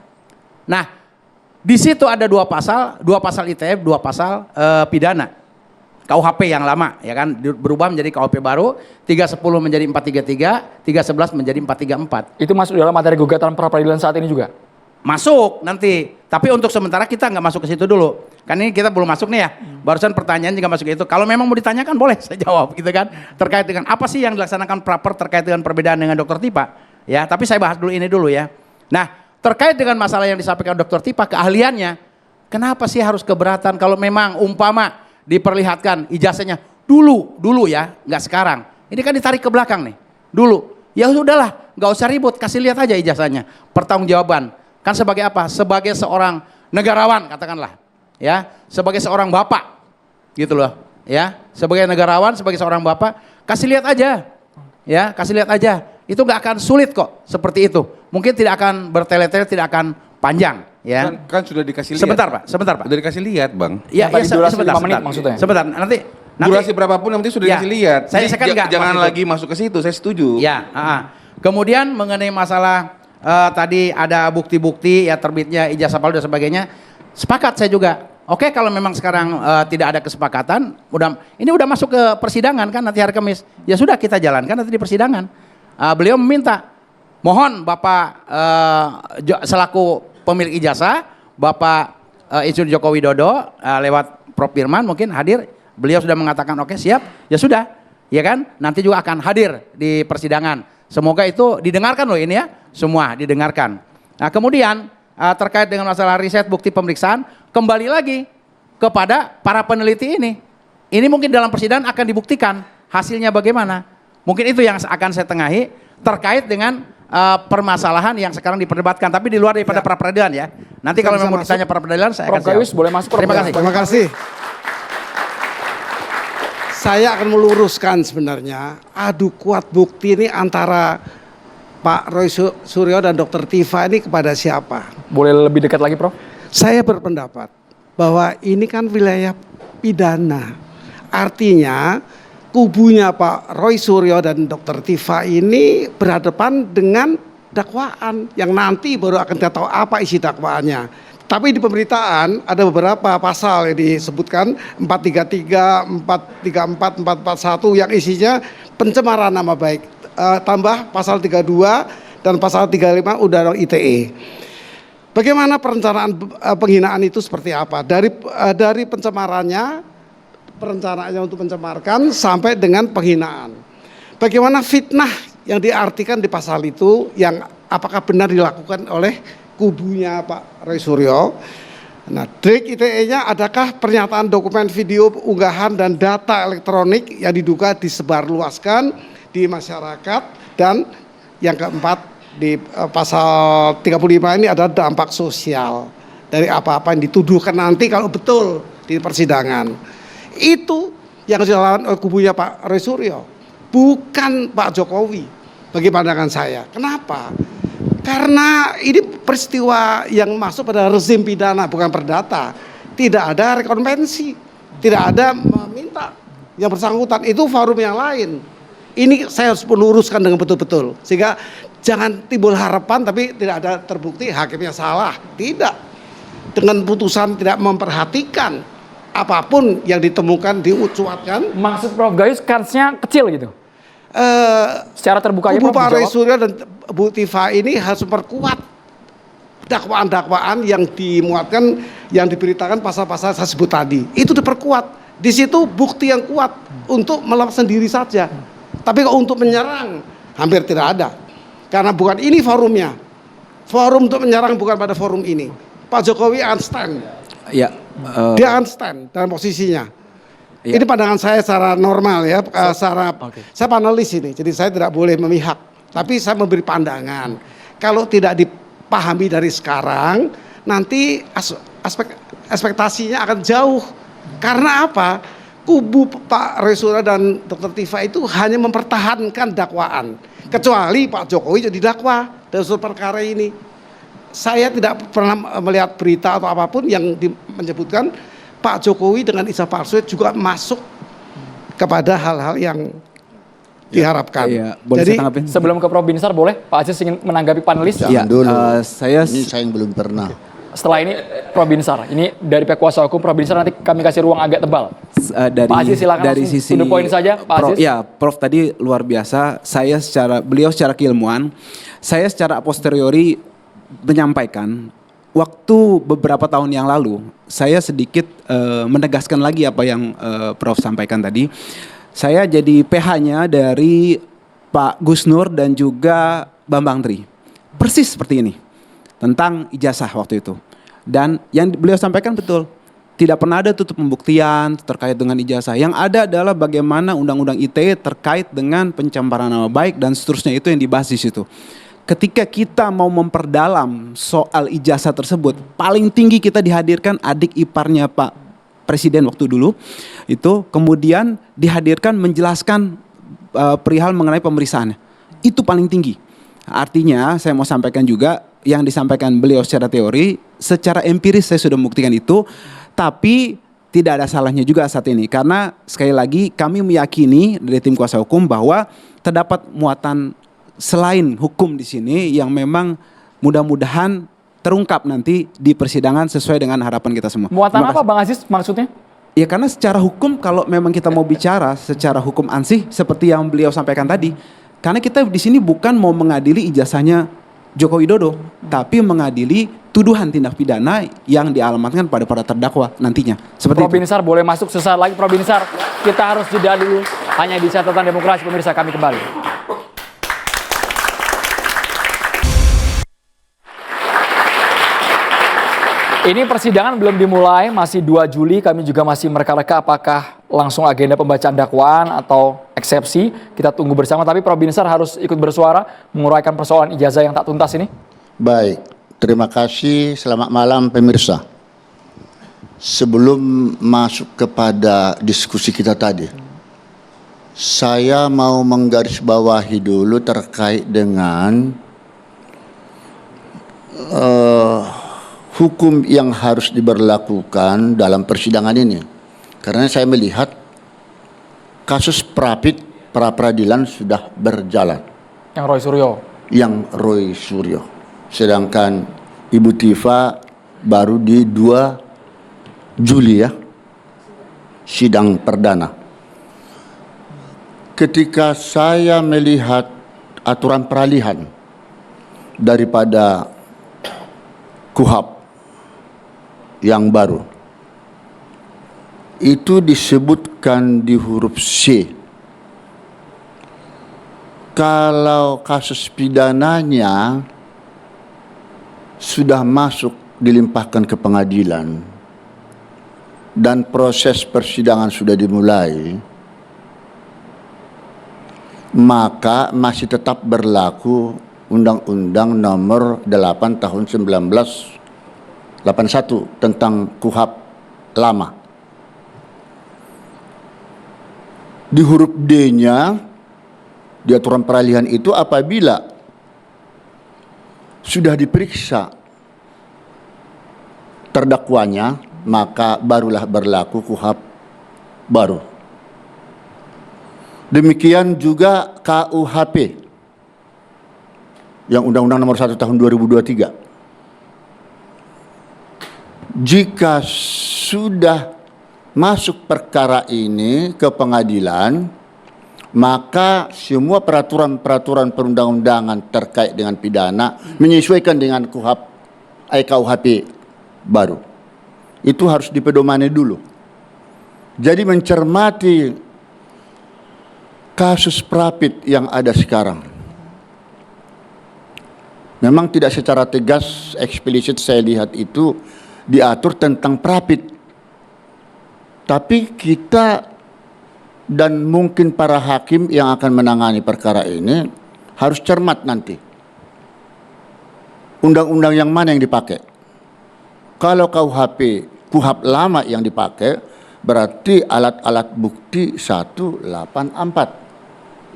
Nah, di situ ada 2 pasal ITE, 2 pasal pidana. KUHP yang lama, ya kan, berubah menjadi KUHP baru, 310 menjadi 433, 311 menjadi 434. Itu masuk dalam materi gugatan pra peradilan saat ini juga? masuk nanti. Tapi untuk sementara kita nggak masuk ke situ dulu. Kan ini kita belum masuk nih ya. Barusan pertanyaan juga masuk ke itu. Kalau memang mau ditanyakan boleh saya jawab gitu kan. Terkait dengan apa sih yang dilaksanakan praper terkait dengan perbedaan dengan Dr. Tipa. Ya, tapi saya bahas dulu ini dulu ya. Nah, terkait dengan masalah yang disampaikan Dr. Tipa, keahliannya, kenapa sih harus keberatan kalau memang umpama diperlihatkan ijazahnya dulu ya, nggak sekarang. Ini kan ditarik ke belakang nih, dulu. Ya sudahlah, nggak usah ribut, kasih lihat aja ijazahnya. Pertanggungjawaban, kan sebagai apa? Sebagai seorang negarawan katakanlah, ya, sebagai seorang bapak, gitu loh, ya, sebagai negarawan, sebagai seorang bapak, kasih lihat aja, ya, kasih lihat aja. Itu nggak akan sulit kok, seperti itu. Mungkin tidak akan bertele-tele, tidak akan panjang, ya. Kan sudah dikasih lihat. Sebentar Pak. Sudah dikasih lihat, Bang. Ya, Tadi durasi 5 menit sebentar. maksudnya. Sebentar, nanti Durasi berapapun yang penting sudah Ya, dikasih lihat. saya Jadi kan nggak jangan masuk lagi masuk ke situ, saya setuju. Ya, kemudian mengenai masalah tadi ada bukti-bukti ya terbitnya ijazah palsu dan sebagainya, sepakat saya juga. Oke, kalau memang sekarang tidak ada kesepakatan, ini udah masuk ke persidangan kan nanti hari Kamis. Ya sudah kita jalankan nanti di persidangan. Beliau meminta, mohon Bapak selaku pemilik ijazah, Bapak Insinyur Joko Widodo lewat Prof. Firman mungkin hadir. Beliau sudah mengatakan oke siap, ya sudah, ya kan? Nanti juga akan hadir di persidangan. Semoga itu didengarkan loh ini ya, semua didengarkan. Nah kemudian terkait dengan masalah riset bukti pemeriksaan, kembali lagi kepada para peneliti ini. Ini mungkin dalam persidangan akan dibuktikan hasilnya bagaimana. Mungkin itu yang akan saya tengahi terkait dengan permasalahan yang sekarang diperdebatkan. Tapi di luar daripada pra peradilan ya. Nanti kalau memang mau ditanya pra peradilan saya Prof. akan jawab. Gayus boleh masuk. Prof. Terima kasih. Terima kasih. Saya akan meluruskan sebenarnya adu kuat bukti ini antara Pak Roy Suryo dan Dr. Tifa ini kepada siapa? Boleh lebih dekat lagi, Prof? Saya berpendapat bahwa ini kan wilayah pidana. Artinya kubunya Pak Roy Suryo dan Dr. Tifa ini berhadapan dengan dakwaan yang nanti baru akan kita tahu apa isi dakwaannya. Tapi di pemberitaan ada beberapa pasal yang disebutkan 433, 434, 441 yang isinya pencemaran nama baik. Tambah pasal 32 dan pasal 35 Undang-Undang ITE. Bagaimana perencanaan penghinaan itu seperti apa? Dari pencemarannya, perencanaannya untuk mencemarkan sampai dengan penghinaan. Bagaimana fitnah yang diartikan di pasal itu yang apakah benar dilakukan oleh kubunya Pak Roy Suryo. Nah, trik ITE-nya adakah pernyataan dokumen video unggahan dan data elektronik yang diduga disebarluaskan di masyarakat, dan yang keempat di pasal 35 ini adalah dampak sosial dari apa-apa yang dituduhkan nanti kalau betul di persidangan. Itu yang dilakukan oleh kubunya Pak Roy Suryo, bukan Pak Jokowi bagi pandangan saya. Kenapa? Karena ini peristiwa yang masuk pada rezim pidana bukan perdata. Tidak ada rekonvensi, tidak ada meminta yang bersangkutan, itu forum yang lain. Ini saya harus meluruskan dengan betul-betul sehingga jangan timbul harapan tapi tidak ada terbukti hakimnya salah. Tidak. Dengan putusan tidak memperhatikan apapun yang ditemukan diucuatkan. Maksud Prof. Gayus kansnya kecil gitu? Secara terbuka aja Kubu Prof Pak Roy dijawab. Suryo dan Bu Tifa ini harus memperkuat dakwaan-dakwaan yang dimuatkan, yang diberitakan pasal-pasal saya sebut tadi. Itu diperkuat. Di situ bukti yang kuat untuk melawan sendiri saja. Tapi kalau untuk menyerang hampir tidak ada. Karena bukan ini forumnya. Forum untuk menyerang bukan pada forum ini. Pak Jokowi unstand. Ya. Dia unstand dalam posisinya. Ya. Ini pandangan saya secara normal ya, saya panelis ini, jadi saya tidak boleh memihak, tapi saya memberi pandangan. Kalau tidak dipahami dari sekarang, nanti ekspektasinya akan jauh. Karena apa? Kubu Pak Roy Suryo dan Dr. Tifa itu hanya mempertahankan dakwaan, kecuali Pak Jokowi jadi dakwa dalam suatu perkara ini. Saya tidak pernah melihat berita atau apapun yang menyebutkan Pak Jokowi dengan ijazah palsu juga masuk kepada hal-hal yang diharapkan. Iya, boleh Jadi saya tanggapin? Sebelum ke Prof. Binsar boleh Pak Aziz ingin menanggapi panelis? Ya, saya Ini saya yang belum pernah. Setelah ini Prof. Binsar, ini dari pihak kuasa hukum Prof. Binsar, nanti kami kasih ruang agak tebal. Pak Aziz silakan dari langsung sisi to the point saja Pak Aziz. Ya, Prof tadi luar biasa. Beliau secara keilmuan, saya secara a posteriori menyampaikan, waktu beberapa tahun yang lalu, saya sedikit menegaskan lagi apa yang Prof sampaikan tadi. Saya jadi PH-nya dari Pak Gus Nur dan juga Bambang Tri. Persis seperti ini, tentang ijazah waktu itu. Dan yang beliau sampaikan betul, tidak pernah ada tutup pembuktian terkait dengan ijazah. Yang ada adalah bagaimana Undang-Undang ITE terkait dengan pencemaran nama baik dan seterusnya, itu yang dibahas di situ. Ketika kita mau memperdalam soal ijazah tersebut, paling tinggi kita dihadirkan adik iparnya Pak Presiden waktu dulu, itu kemudian dihadirkan menjelaskan perihal mengenai pemeriksaannya. Itu paling tinggi. Artinya saya mau sampaikan juga yang disampaikan beliau secara teori, secara empiris saya sudah membuktikan itu, tapi tidak ada salahnya juga saat ini. Karena sekali lagi kami meyakini dari tim kuasa hukum bahwa terdapat muatan selain hukum di sini yang memang mudah-mudahan terungkap nanti di persidangan sesuai dengan harapan kita semua. Muatan apa Bang Aziz maksudnya? Ya karena secara hukum kalau memang kita mau bicara secara hukum ansih seperti yang beliau sampaikan tadi, karena kita di sini bukan mau mengadili ijazahnya Joko Widodo, tapi mengadili tuduhan tindak pidana yang dialamatkan pada para terdakwa nantinya. Seperti Prof. Binsar boleh masuk sesaat lagi. Prof. Binsar, kita harus jeda dulu. Hanya di Catatan Demokrasi, pemirsa, kami kembali. Ini persidangan belum dimulai, masih 2 Juli, kami juga masih mereka-reka apakah langsung agenda pembacaan dakwaan atau eksepsi. Kita tunggu bersama, tapi Prof. Binsar harus ikut bersuara menguraikan persoalan ijazah yang tak tuntas ini. Baik, terima kasih, selamat malam pemirsa. Sebelum masuk kepada diskusi kita tadi, saya mau menggarisbawahi dulu terkait dengan hukum yang harus diberlakukan dalam persidangan ini. Karena saya melihat kasus pra-peradilan sudah berjalan. Yang Roy Suryo. Yang Roy Suryo. Sedangkan Ibu Tifa baru di 2 Juli ya, sidang perdana. Ketika saya melihat aturan peralihan daripada KUHP yang baru, itu disebutkan di huruf C, kalau kasus pidananya sudah masuk dilimpahkan ke pengadilan dan proses persidangan sudah dimulai, maka masih tetap berlaku Undang-Undang Nomor 8 Tahun 1981 tentang KUHP lama. Di huruf D-nya di aturan peralihan itu, apabila sudah diperiksa terdakwanya, maka barulah berlaku KUHP baru. Demikian juga KUHP yang Undang-Undang Nomor 1 Tahun 2023. Jika sudah masuk perkara ini ke pengadilan, maka semua peraturan-peraturan perundang-undangan terkait dengan pidana menyesuaikan dengan KUHP baru. Itu harus dipedomani dulu. Jadi mencermati kasus Prapit yang ada sekarang, memang tidak secara tegas, eksplisit saya lihat itu diatur tentang Prapit. Tapi kita dan mungkin para hakim yang akan menangani perkara ini harus cermat nanti. Undang-undang yang mana yang dipakai? Kalau KUHP lama yang dipakai, berarti alat-alat bukti 184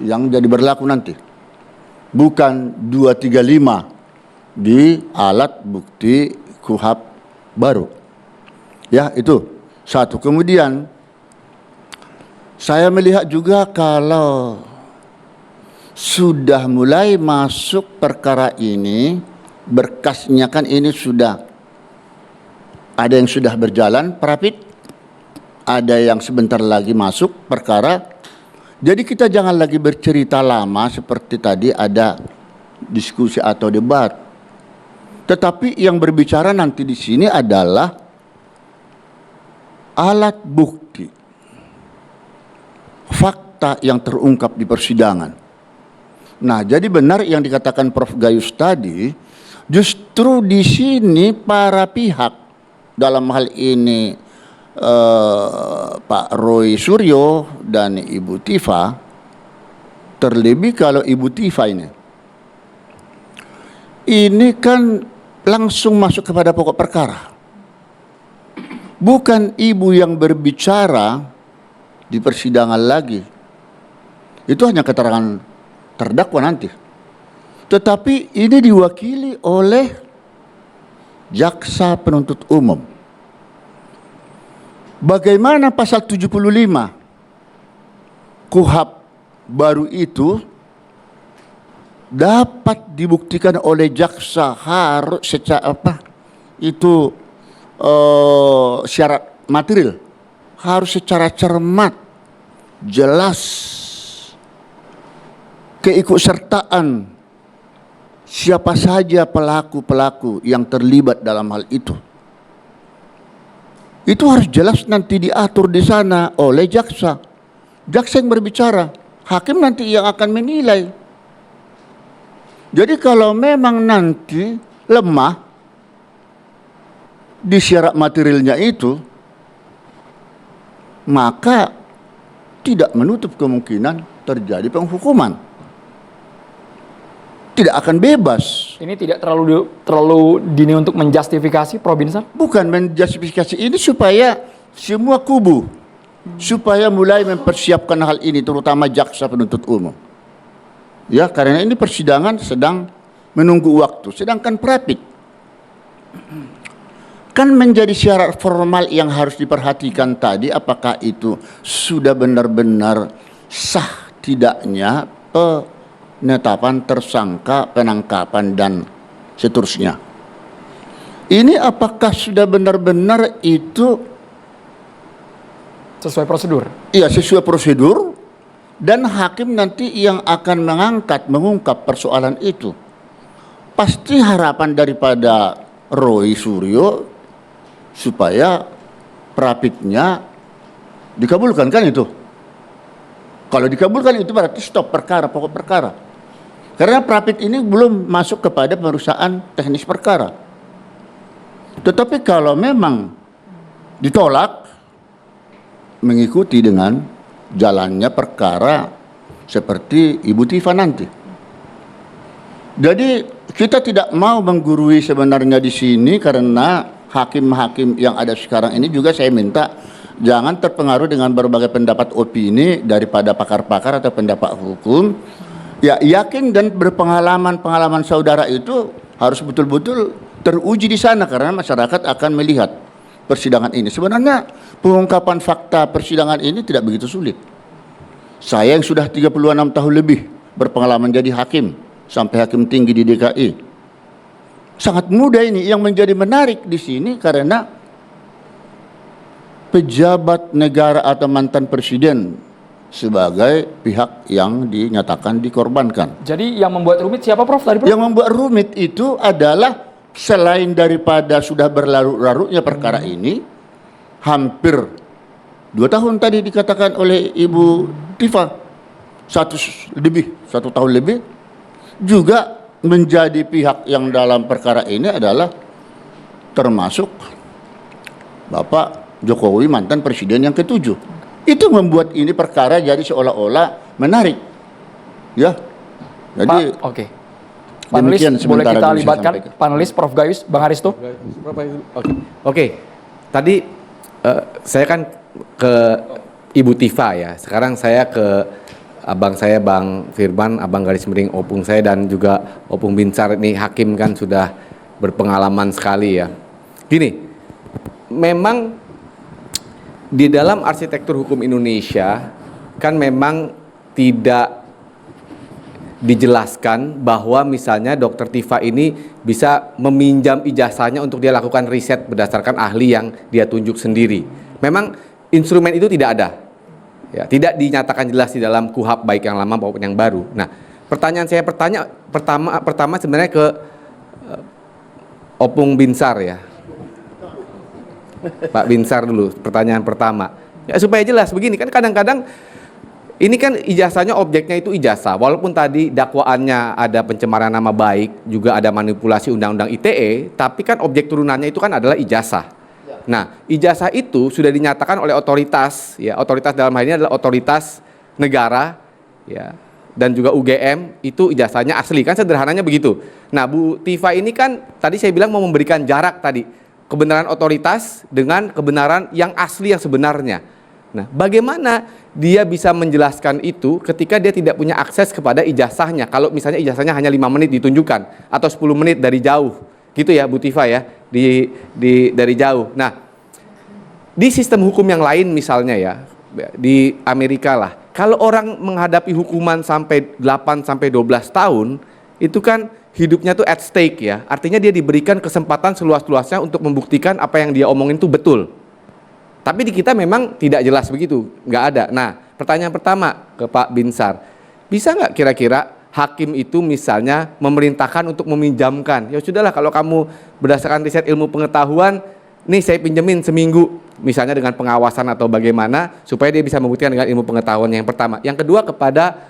yang jadi berlaku nanti. Bukan 235 di alat bukti KUHP baru. Ya, itu satu. Kemudian saya melihat juga kalau sudah mulai masuk perkara ini, berkasnya kan ini sudah ada yang sudah berjalan Prapit, ada yang sebentar lagi masuk perkara. Jadi kita jangan lagi bercerita lama seperti tadi ada diskusi atau debat. Tetapi yang berbicara nanti di sini adalah alat bukti, fakta yang terungkap di persidangan. Nah, jadi benar yang dikatakan Prof. Gayus tadi, justru di sini para pihak, dalam hal ini Pak Roy Suryo dan Ibu Tifa, terlebih kalau Ibu Tifa ini kan langsung masuk kepada pokok perkara. Bukan ibu yang berbicara di persidangan lagi. Itu hanya keterangan terdakwa nanti. Tetapi ini diwakili oleh jaksa penuntut umum. Bagaimana pasal 75 KUHP baru itu dapat dibuktikan oleh jaksa harus secara syarat material harus secara cermat, jelas, keikutsertaan siapa saja pelaku-pelaku yang terlibat dalam hal itu. Itu harus jelas nanti diatur di sana oleh jaksa. Jaksa yang berbicara, hakim nanti yang akan menilai. Jadi kalau memang nanti lemah di syarat materialnya itu, maka tidak menutup kemungkinan terjadi penghukuman. Tidak akan bebas. Ini tidak terlalu dini untuk menjustifikasi, Prof. Binsar? Bukan menjustifikasi, ini supaya semua kubu supaya mulai mempersiapkan hal ini, terutama jaksa penuntut umum. Ya, karena ini persidangan sedang menunggu waktu, sedangkan prapit kan menjadi syarat formal yang harus diperhatikan tadi, apakah itu sudah benar-benar sah tidaknya penetapan tersangka, penangkapan dan seterusnya. Ini apakah sudah benar-benar itu sesuai prosedur? Iya, sesuai prosedur, dan hakim nanti yang akan mengungkap persoalan itu. Pasti harapan daripada Roy Suryo supaya prapitnya dikabulkan, kan itu. Kalau dikabulkan itu berarti stop perkara, pokok perkara. Karena prapit ini belum masuk kepada pemeriksaan teknis perkara. Tetapi kalau memang ditolak, mengikuti dengan jalannya perkara seperti Ibu Tifa nanti. Jadi kita tidak mau menggurui sebenarnya di sini, karena hakim-hakim yang ada sekarang ini juga saya minta jangan terpengaruh dengan berbagai pendapat opini daripada pakar-pakar atau pendapat hukum. Ya, yakin dan berpengalaman saudara itu harus betul-betul teruji di sana, karena masyarakat akan melihat persidangan ini. Sebenarnya pengungkapan fakta persidangan ini tidak begitu sulit. Saya yang sudah 36 tahun lebih berpengalaman jadi hakim sampai hakim tinggi di DKI. Sangat mudah ini. Yang menjadi menarik di sini karena pejabat negara atau mantan presiden sebagai pihak yang dinyatakan dikorbankan. Jadi yang membuat rumit siapa, Prof? Tadi, Prof? Yang membuat rumit itu adalah selain daripada sudah berlarut-larutnya perkara ini, hampir 2 tahun tadi dikatakan oleh Ibu Tifa, 1 tahun lebih, juga menjadi pihak yang dalam perkara ini adalah termasuk Bapak Jokowi, mantan presiden yang ke-7. Itu membuat ini perkara jadi seolah-olah menarik. Ya. Jadi oke. Panelis, boleh kita libatkan panelis Prof. Gayus, Bang Aristo? Oke. Tadi saya kan ke Ibu Tifa ya. Sekarang saya ke abang saya Bang Firman, abang garis miring opung saya, dan juga Opung Binsar. Ini hakim kan sudah berpengalaman sekali ya. Gini, memang di dalam arsitektur hukum Indonesia kan memang tidak dijelaskan bahwa misalnya Dr. Tifa ini bisa meminjam ijazahnya untuk dia lakukan riset berdasarkan ahli yang dia tunjuk sendiri. Memang instrumen itu tidak ada. Ya, tidak dinyatakan jelas di dalam KUHP baik yang lama maupun yang baru. Nah, pertanyaan saya pertama sebenarnya ke Opung Binsar ya. Pak Binsar dulu, pertanyaan pertama. Ya supaya jelas begini, kan kadang-kadang ini kan ijazahnya, objeknya itu ijazah. Walaupun tadi dakwaannya ada pencemaran nama baik, juga ada manipulasi undang-undang ITE, tapi kan objek turunannya itu kan adalah ijazah. Nah, ijazah itu sudah dinyatakan oleh otoritas, ya, otoritas dalam hal ini adalah otoritas negara, ya, dan juga UGM, itu ijazahnya asli, kan sederhananya begitu. Nah, Bu Tifa ini kan tadi saya bilang mau memberikan jarak tadi, kebenaran otoritas dengan kebenaran yang asli yang sebenarnya. Nah, bagaimana dia bisa menjelaskan itu ketika dia tidak punya akses kepada ijazahnya? Kalau misalnya ijazahnya hanya 5 menit ditunjukkan atau 10 menit dari jauh, gitu ya Bu Tifa ya, dari jauh. Nah, di sistem hukum yang lain misalnya ya, di Amerika lah, kalau orang menghadapi hukuman sampai 8 sampai 12 tahun, itu kan hidupnya tuh at stake ya. Artinya dia diberikan kesempatan seluas-luasnya untuk membuktikan apa yang dia omongin itu betul. Tapi di kita memang tidak jelas begitu, nggak ada. Nah, pertanyaan pertama ke Pak Binsar, bisa nggak kira-kira hakim itu misalnya memerintahkan untuk meminjamkan? Ya sudahlah, kalau kamu berdasarkan riset ilmu pengetahuan, nih saya pinjemin seminggu, misalnya dengan pengawasan atau bagaimana, supaya dia bisa membuktikan dengan ilmu pengetahuan yang pertama. Yang kedua kepada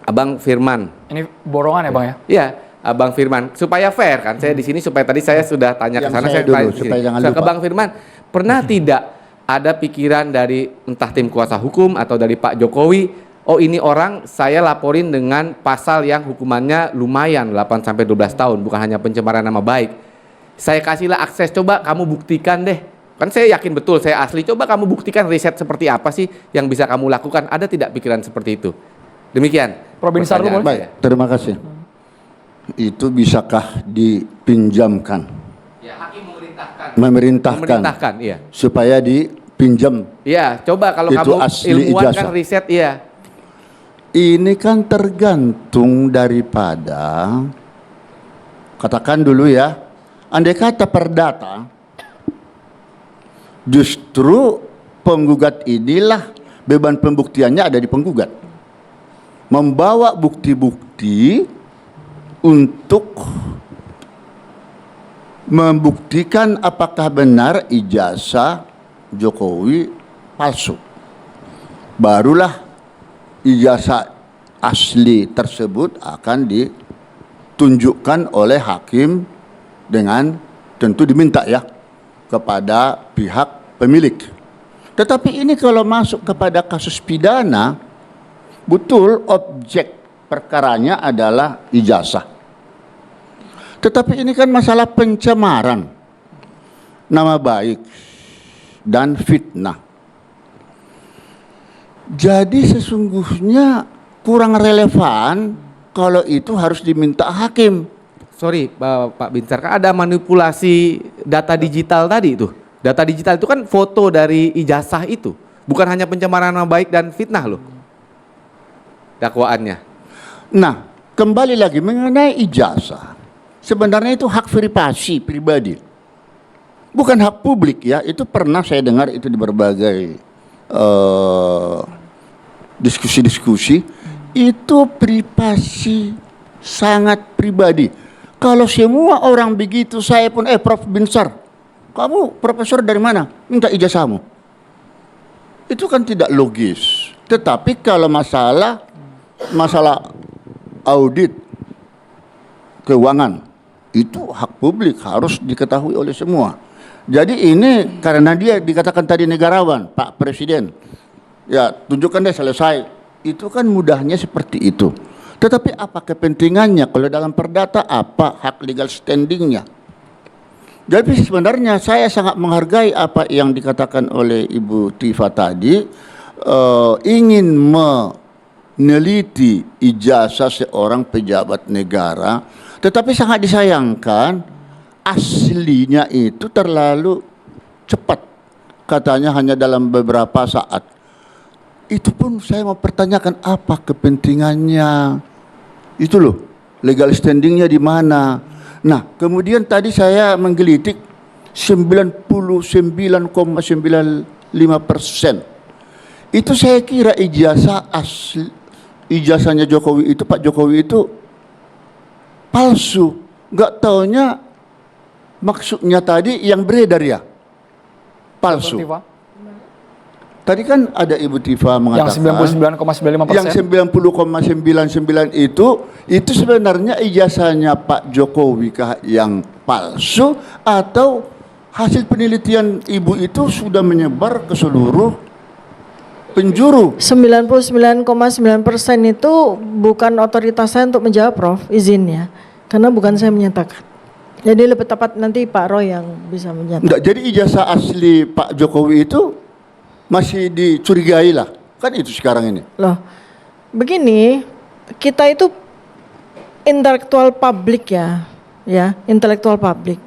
Abang Firman. Ini borongan ya Bang ya? Iya, Abang Firman, supaya fair kan. Saya di sini supaya tadi saya sudah tanya ke sana, saya dulu, tanya supaya jangan lupa. ke Bang Firman, pernah tidak ada pikiran dari entah tim kuasa hukum atau dari Pak Jokowi, oh ini orang saya laporin dengan pasal yang hukumannya lumayan 8 sampai 12 tahun, bukan hanya pencemaran nama baik. Saya kasihlah akses, coba kamu buktikan deh. Kan saya yakin betul saya asli, coba kamu buktikan riset seperti apa sih yang bisa kamu lakukan. Ada tidak pikiran seperti itu? Demikian. Prof. Binsar dulu, Baik, terima kasih. Itu bisakah dipinjamkan? Ya, hakim memerintahkan. Memerintahkan, iya. supaya dipinjam. Iya, coba kalau Itu kamu asli ilmuwan ijazah. kan riset, iya. Ini kan tergantung daripada, katakan dulu ya, andai kata perdata, justru penggugat inilah beban pembuktiannya ada di penggugat. Membawa bukti-bukti untuk membuktikan apakah benar ijazah Jokowi palsu. Barulah ijazah asli tersebut akan ditunjukkan oleh hakim dengan tentu diminta ya kepada pihak pemilik. Tetapi ini kalau masuk kepada kasus pidana, betul objek perkaranya adalah ijazah. Tetapi ini kan masalah pencemaran nama baik dan fitnah. Jadi sesungguhnya kurang relevan kalau itu harus diminta hakim. Sorry Pak Binsar, kan ada manipulasi data digital tadi itu. Data digital itu kan foto dari ijazah itu. Bukan hanya pencemaran nama baik dan fitnah loh dakwaannya. Nah, kembali lagi mengenai ijazah. Sebenarnya itu hak privasi pribadi. Bukan hak publik ya. Itu pernah saya dengar itu di berbagai diskusi-diskusi. Itu privasi sangat pribadi. Kalau semua orang begitu, saya pun Prof. Binsar, kamu profesor dari mana? Minta ijazahmu. Itu kan tidak logis. Tetapi kalau masalah audit keuangan, itu hak publik harus diketahui oleh semua. Jadi ini karena dia dikatakan tadi negarawan, Pak Presiden, ya tunjukkan deh selesai. Itu kan mudahnya seperti itu. Tetapi apa kepentingannya kalau dalam perdata, apa hak legal standingnya? Jadi sebenarnya saya sangat menghargai apa yang dikatakan oleh Ibu Tifa tadi, ingin meneliti ijazah seorang pejabat negara, tetapi sangat disayangkan aslinya itu terlalu cepat, katanya hanya dalam beberapa saat. Itu pun saya mau pertanyakan apa kepentingannya, itu loh legal standingnya di mana. Nah kemudian tadi saya menggelitik 99,95%. Itu saya kira ijazah asli, ijazahnya Jokowi itu, Pak Jokowi itu palsu. nggak taunya maksudnya tadi yang beredar ya palsu. Tifa? Tadi kan ada Ibu Tifa mengatakan yang 90,95%. 90,99 itu sebenarnya ijazahnya Pak Jokowi kah yang palsu atau hasil penelitian Ibu itu sudah menyebar ke seluruh penjuru? 99,9% itu bukan otoritas saya untuk menjawab, Prof, izinnya. Karena bukan saya menyatakan. Jadi lebih tepat nanti Pak Roy yang bisa menyatakan. Enggak, jadi ijazah asli Pak Jokowi itu masih dicurigai lah. Kan itu sekarang ini. Loh, begini, kita itu intelektual publik ya, intelektual publik.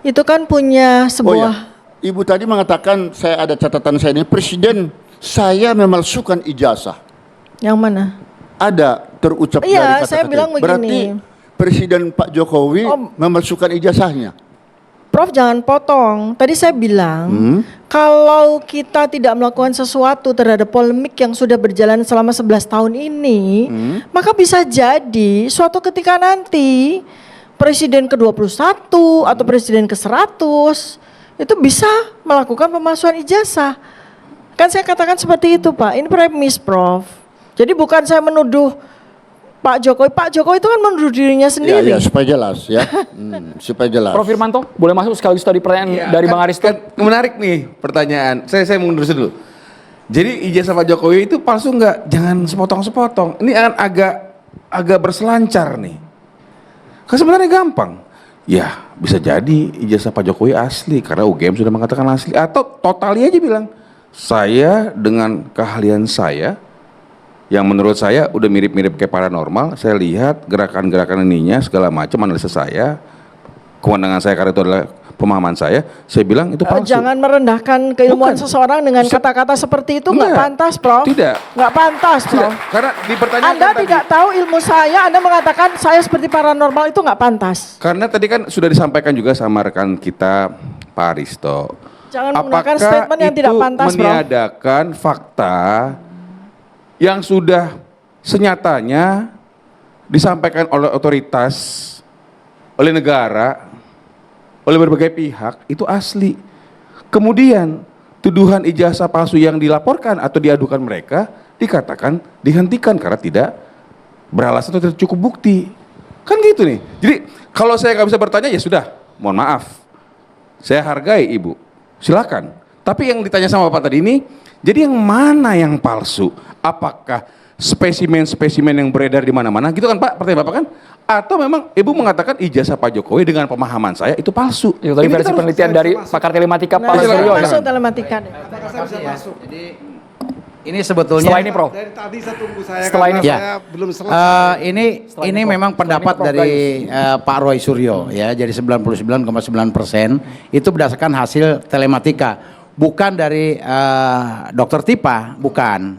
Itu kan punya sebuah... Ibu tadi mengatakan, saya ada catatan saya ini, Presiden saya memalsukan ijazah. Yang mana? Ada terucap dari Iya, kata-kata saya bilang itu. Berarti begini. Presiden Pak Jokowi memalsukan ijazahnya. Prof, jangan potong. Tadi saya bilang, kalau kita tidak melakukan sesuatu terhadap polemik yang sudah berjalan selama 11 tahun ini, maka bisa jadi suatu ketika nanti Presiden ke-21 atau Presiden ke-100 itu bisa melakukan pemalsuan ijazah. Kan saya katakan seperti itu, Pak. Ini premis, Prof. Jadi bukan saya menuduh Pak Jokowi. Pak Jokowi itu kan menuduh dirinya sendiri. Ya, supaya jelas ya. Supaya jelas. Prof Firmanto, boleh masuk sekaligus tadi pertanyaan dari Bang Aristo? Menarik nih pertanyaan. Saya mundur dulu. Jadi ijazah Pak Jokowi itu palsu nggak? Jangan sepotong-sepotong. Ini akan agak berselancar nih. Kan sebenarnya gampang. Ya, bisa jadi ijazah Pak Jokowi asli karena UGM sudah mengatakan asli, atau totali aja bilang saya dengan keahlian saya yang menurut saya udah mirip-mirip kayak paranormal, saya lihat gerakan-gerakan ininya segala macam, analisa saya, kewenangan saya karena itu adalah pemahaman saya bilang itu palsu. Jangan merendahkan keilmuan seseorang dengan kata-kata seperti itu, nggak pantas, Prof. Tidak. Nggak pantas, Prof. Karena dipertanyakan Anda tidak tahu ilmu saya, Anda mengatakan saya seperti paranormal, itu nggak pantas. Karena tadi kan sudah disampaikan juga sama rekan kita Pak Aristo. Jangan menggunakan statement yang tidak pantas, Prof. Meniadakan fakta yang sudah senyatanya disampaikan oleh otoritas, oleh negara, oleh berbagai pihak, itu asli. Kemudian tuduhan ijazah palsu yang dilaporkan atau diadukan mereka dikatakan dihentikan karena tidak beralasan atau tidak cukup bukti. Kan gitu nih. Jadi kalau saya nggak bisa bertanya ya sudah, mohon maaf. Saya hargai Ibu, silakan. Tapi yang ditanya sama Bapak tadi ini, jadi yang mana yang palsu? Apakah spesimen-spesimen yang beredar di mana-mana gitu kan Pak, pertanyaan Bapak kan? Atau memang Ibu mengatakan ijazah Pak Jokowi dengan pemahaman saya itu palsu? Itu tadi versi penelitian dari pakar telematika Pak Suryo. Masuk telematika. Jadi ini sebetulnya setelah ini, Prof. Dari tadi saya tunggu saya Setelah karena ini. saya belum selesai. ini memang pendapat dari Pak Roy Suryo ya, jadi 99,9% itu berdasarkan hasil telematika, bukan dari Dokter Tipa, bukan.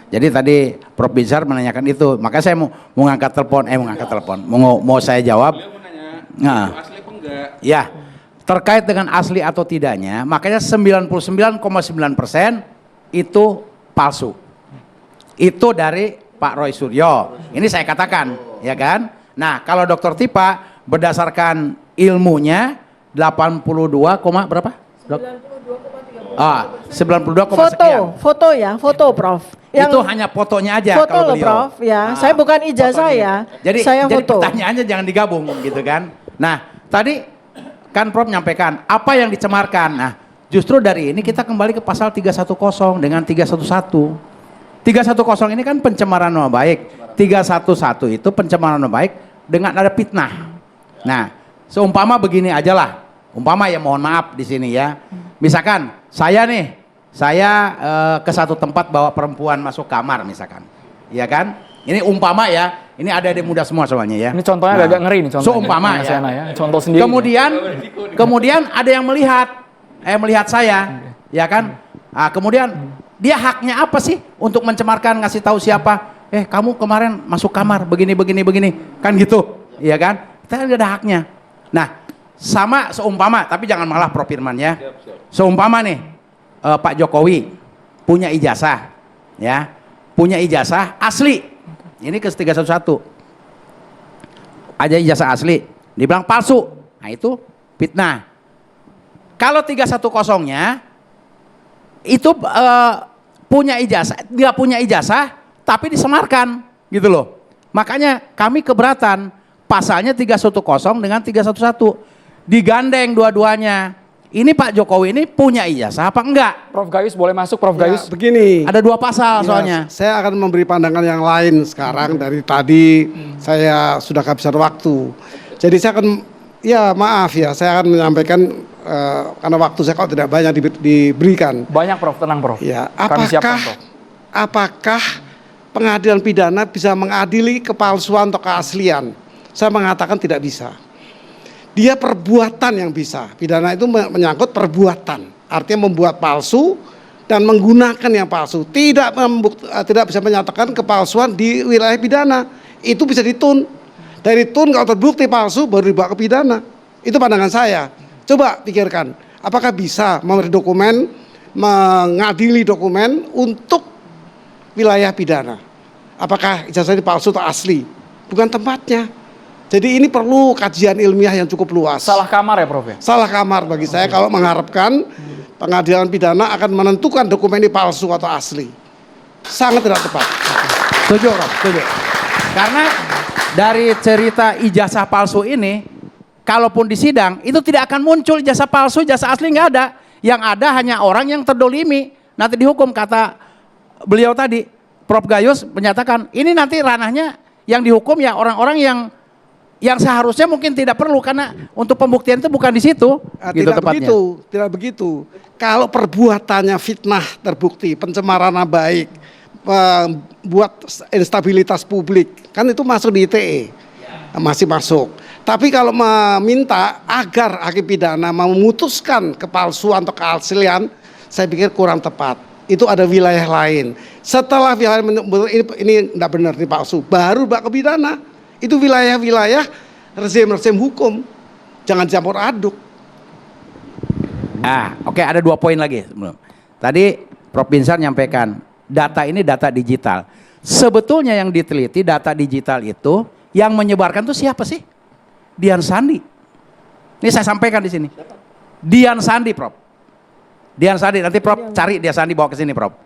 Jadi tadi Prof Bizar menanyakan itu, maka saya mau ngangkat telepon, mau saya jawab. Nah, ya terkait dengan asli atau tidaknya, makanya 99,9% itu palsu. Itu dari Pak Roy Suryo. Ini saya katakan, ya kan? Nah, kalau Dokter Tipa berdasarkan ilmunya 82, berapa? 92, sekian. Foto, Prof. Itu hanya fotonya aja foto kalau loh, beliau. Prof. Ya, saya bukan ijazah ya. Jadi saya foto. pertanyaannya jangan digabung gitu kan. Nah, tadi kan Prof nyampaikan apa yang dicemarkan. Nah, justru dari ini kita kembali ke pasal 310 dengan 311. 310 ini kan pencemaran nama baik. 311 itu pencemaran nama baik dengan ada fitnah. Nah, seumpama begini aja lah. Umpama ya, mohon maaf di sini ya. Misalkan saya ke satu tempat bawa perempuan masuk kamar misalkan. Iya kan? Ini umpama ya. Ini ada adik muda semua soalnya ya. Ini contohnya agak ngeri nih contohnya. Seumpama ya. Contoh sendiri. Kemudian ada yang melihat saya, ya kan? Nah, kemudian dia haknya apa sih untuk mencemarkan, ngasih tahu siapa? Kamu kemarin masuk kamar begini, kan gitu, iya kan? Kita ada haknya. Nah, sama seumpama, tapi jangan malah Prof Firman ya. Seumpama nih, Pak Jokowi punya ijazah, ya, punya ijazah asli. Ini ke 311. Ada ijazah asli. dibilang palsu. Nah itu fitnah. Kalau 310-nya itu punya ijazah, dia punya ijazah tapi disemarkan gitu loh. Makanya kami keberatan pasalnya 310 dengan 311. Digandeng dua-duanya. Ini Pak Jokowi ini punya ijazah apa enggak? Prof Gayus boleh masuk, Prof Gayus. Begini. Ada dua pasal Ya, soalnya. saya akan memberi pandangan yang lain sekarang. Dari tadi saya sudah kehabisan waktu. Jadi saya akan, ya maaf ya, saya akan menyampaikan karena waktu saya kalau tidak banyak diberikan. Banyak Prof, tenang Prof. Ya, Kami siapkan, Prof. apakah pengadilan pidana bisa mengadili kepalsuan atau keaslian? Saya mengatakan tidak bisa. Dia perbuatan yang bisa. Pidana itu menyangkut perbuatan. Artinya membuat palsu dan menggunakan yang palsu. Tidak bisa menyatakan kepalsuan di wilayah pidana. Itu bisa ditun. Dari tun kalau terbukti palsu baru dibawa ke pidana. Itu pandangan saya. Coba pikirkan, apakah bisa memberi dokumen, mengadili dokumen untuk wilayah pidana? Apakah ijazah ini palsu atau asli? Bukan tempatnya. Jadi ini perlu kajian ilmiah yang cukup luas. Salah kamar ya Prof ya? Salah kamar bagi saya kalau mengharapkan pengadilan pidana akan menentukan dokumen ini palsu atau asli. Sangat tidak tepat. Setuju, Prof, setuju. Karena dari cerita ijazah palsu ini, kalaupun di sidang itu tidak akan muncul ijazah palsu, ijazah asli nggak ada. Yang ada hanya orang yang terdolimi. Nanti dihukum, kata beliau tadi, Prof Gayus menyatakan ini nanti ranahnya yang dihukum ya orang-orang yang seharusnya mungkin tidak perlu karena untuk pembuktian itu bukan di situ. Gitu Tidak tepatnya. begitu, tidak begitu. Kalau perbuatannya fitnah terbukti, pencemaran nama baik, buat instabilitas publik, kan itu masuk di ITE, masih masuk. Tapi kalau meminta agar hakim pidana memutuskan kepalsuan atau keaslian, saya pikir kurang tepat. Itu ada wilayah lain. Setelah wilayah ini tidak benar, ini palsu, baru bawa ke pidana. Itu wilayah-wilayah rezim hukum. Jangan campur aduk. Oke, ada 2 poin lagi. Tadi Prof Binsar nyampaikan, data ini data digital. Sebetulnya yang diteliti data digital itu, yang menyebarkan itu siapa sih? Dian Sandi. Ini saya sampaikan di sini. Dian Sandi, Prof. Dian Sandi, nanti Prof cari Dian Sandi bawa ke sini, Prof.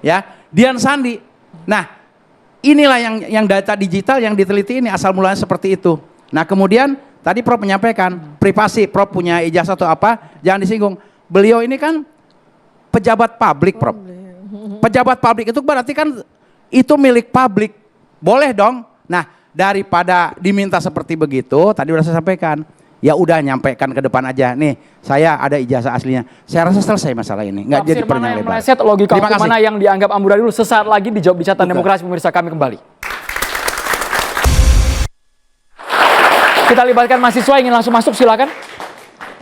Ya, Dian Sandi. Nah, inilah yang data digital yang diteliti ini asal mulanya seperti itu. Nah kemudian tadi Prof menyampaikan privasi, Prof punya ijazah atau apa, jangan disinggung. Beliau ini kan pejabat publik, Prof. Pejabat publik itu berarti kan itu milik publik, boleh dong. Nah daripada diminta seperti begitu, tadi udah saya sampaikan, ya udah nyampaikan ke depan aja. Nih saya ada ijazah aslinya. Saya rasa selesai masalah ini, nggak jadi Tafsir mana panjang yang lebar. meleset, logika Terima hukum kasih. mana yang dianggap amburadul, sesaat lagi dijawab di catatan demokrasi. Pemirsa, kami kembali. Kita libatkan mahasiswa, ingin langsung masuk, silakan.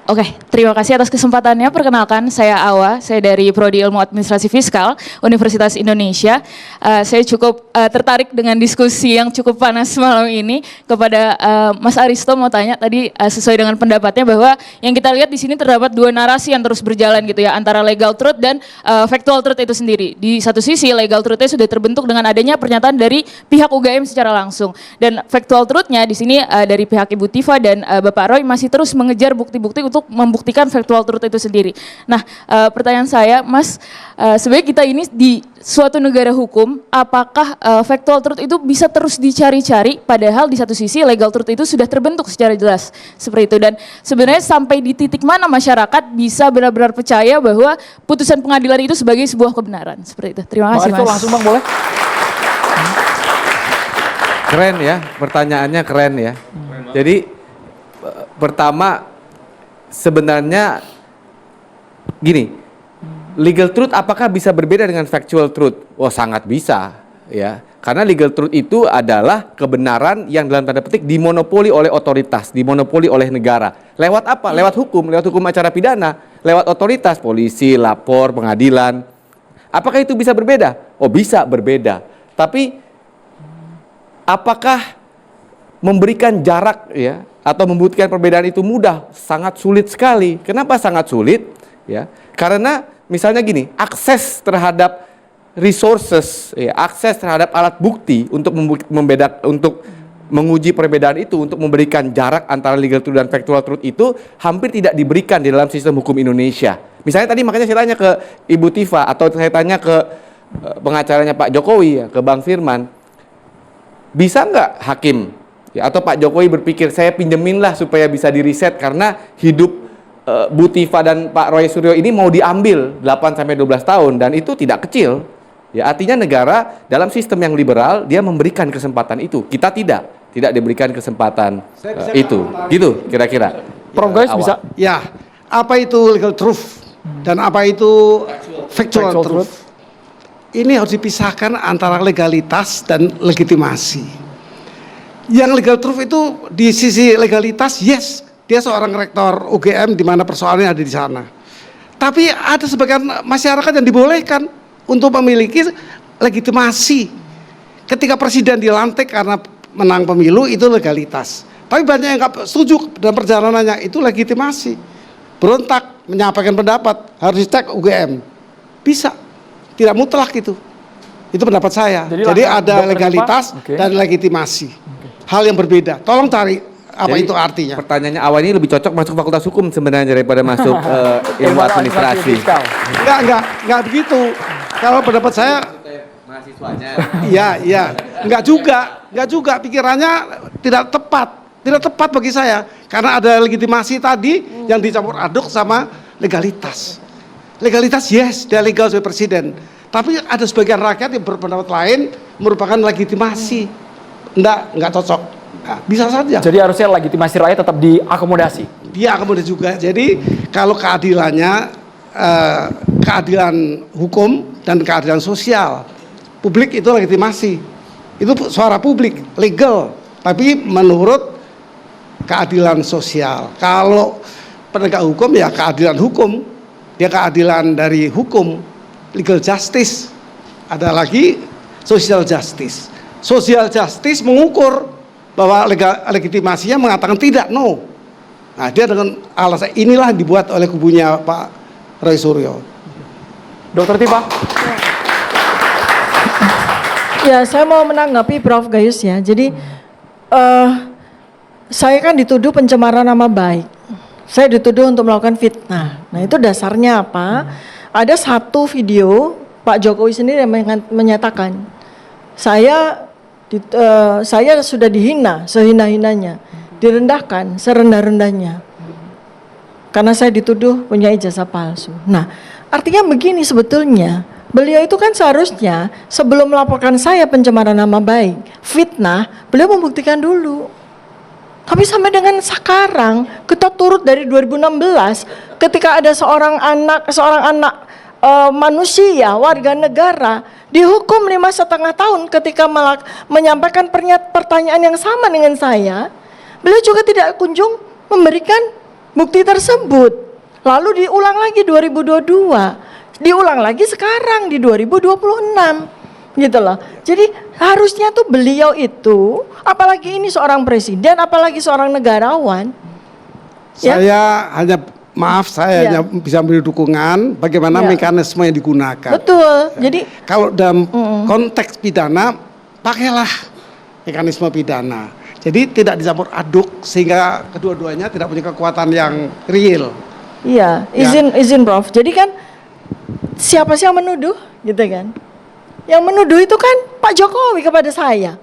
Oke, terima kasih atas kesempatannya. Perkenalkan, saya Awa, saya dari Prodi Ilmu Administrasi Fiskal, Universitas Indonesia. Saya cukup tertarik dengan diskusi yang cukup panas malam ini. Kepada Mas Aristo mau tanya tadi sesuai dengan pendapatnya bahwa yang kita lihat di sini terdapat 2 narasi yang terus berjalan gitu ya, antara legal truth dan factual truth itu sendiri. Di satu sisi legal truth-nya sudah terbentuk dengan adanya pernyataan dari pihak UGM secara langsung, dan factual truth-nya di sini dari pihak Ibu Tifa dan Bapak Roy masih terus mengejar bukti-bukti untuk membuktikan factual truth itu sendiri. Nah, pertanyaan saya, Mas, sebenarnya kita ini di suatu negara hukum, apakah factual truth itu bisa terus dicari-cari, padahal di satu sisi legal truth itu sudah terbentuk secara jelas seperti itu, dan sebenarnya sampai di titik mana masyarakat bisa benar-benar percaya bahwa putusan pengadilan itu sebagai sebuah kebenaran seperti itu. Terima kasih, Bang Aristo, Mas. langsung Bang, boleh? Keren ya, pertanyaannya keren ya. Jadi pertama sebenarnya gini, legal truth apakah bisa berbeda dengan factual truth? Oh, sangat bisa ya. Karena legal truth itu adalah kebenaran yang dalam tanda petik dimonopoli oleh otoritas, dimonopoli oleh negara. Lewat apa? Lewat hukum acara pidana, lewat otoritas, polisi, lapor, pengadilan. Apakah itu bisa berbeda? Oh, bisa berbeda. Tapi apakah memberikan jarak ya atau membuktikan perbedaan itu mudah? Sangat sulit sekali. Kenapa sangat sulit? Ya, karena misalnya gini, akses terhadap resources, ya, akses terhadap alat bukti untuk menguji perbedaan itu untuk memberikan jarak antara legal truth dan factual truth itu hampir tidak diberikan di dalam sistem hukum Indonesia. Misalnya tadi makanya saya tanya ke Ibu Tifa atau saya tanya ke pengacaranya Pak Jokowi ya, ke Bang Firman, bisa nggak hakim ya, atau Pak Jokowi berpikir saya pinjemin lah supaya bisa diriset karena hidup Bu Tifa dan Pak Roy Suryo ini mau diambil 8-12 tahun dan itu tidak kecil. Ya, artinya negara dalam sistem yang liberal dia memberikan kesempatan itu. Kita tidak diberikan kesempatan itu. Gitu kira-kira. Prof Gayus bisa? Ya, apa itu legal truth dan apa itu factual truth? Ini harus dipisahkan antara legalitas dan legitimasi. Yang legal truth itu di sisi legalitas, yes, dia seorang rektor UGM di mana persoalannya ada di sana. Tapi ada sebagian masyarakat yang dibolehkan untuk memiliki legitimasi. Ketika presiden dilantik karena menang pemilu itu legalitas. Tapi banyak yang nggak setuju dalam perjalanannya, itu legitimasi. Berontak, menyampaikan pendapat, harus dicek UGM. Bisa, tidak mutlak itu. Itu pendapat saya. Jadi ada legalitas dan legitimasi. Hal yang berbeda. Tolong cari apa Jadi, itu artinya. Pertanyaannya awal ini lebih cocok masuk fakultas hukum sebenarnya daripada masuk ilmu administrasi. Enggak begitu. Kalau pendapat saya mahasiswanya. Iya, enggak juga pikirannya tidak tepat bagi saya karena ada legitimasi tadi yang dicampur aduk sama legalitas. Legalitas yes, dia legal sebagai presiden. Tapi ada sebagian rakyat yang berpendapat lain merupakan legitimasi. Enggak cocok. Nah, bisa saja. Jadi harusnya legitimasi rakyat tetap diakomodasi. Dia akomodasi juga. Jadi kalau keadilannya keadilan hukum dan keadilan sosial, publik itu legitimasi. Itu suara publik, legal. Tapi menurut keadilan sosial. Kalau penegak hukum ya keadilan hukum. Dia keadilan dari hukum, legal justice. Ada lagi social justice. Social justice mengukur bahwa legitimasinya mengatakan tidak, no. Nah, dia dengan alasan inilah dibuat oleh kubunya Pak Roy Suryo. Dokter Tifa? Ya, saya mau menanggapi Prof Gayus ya. Jadi saya kan dituduh pencemaran nama baik. Saya dituduh untuk melakukan fitnah. Nah, itu dasarnya apa? Ada satu video Pak Jokowi sendiri yang menyatakan saya sudah dihina sehina-hinanya, direndahkan serendah-rendahnya karena saya dituduh punya ijazah palsu. Nah, artinya begini sebetulnya, beliau itu kan seharusnya sebelum melaporkan saya pencemaran nama baik, fitnah, beliau membuktikan dulu. Tapi sampai dengan sekarang, kita turut dari 2016 ketika ada seorang anak manusia, warga negara dihukum 5,5 tahun ketika menyampaikan pertanyaan yang sama dengan saya. Beliau juga tidak kunjung memberikan bukti tersebut. Lalu diulang lagi 2022, diulang lagi sekarang di 2026. Gitu loh. Jadi harusnya tuh beliau itu, apalagi ini seorang presiden, apalagi seorang negarawan. Saya hanya hanya bisa memberi dukungan bagaimana mekanisme yang digunakan. Betul. Jadi kalau dalam konteks pidana, pakailah mekanisme pidana. Jadi tidak dicampur aduk sehingga kedua-duanya tidak punya kekuatan yang real. Iya, izin Prof. Jadi kan siapa sih yang menuduh, gitu kan? Yang menuduh itu kan Pak Jokowi kepada saya.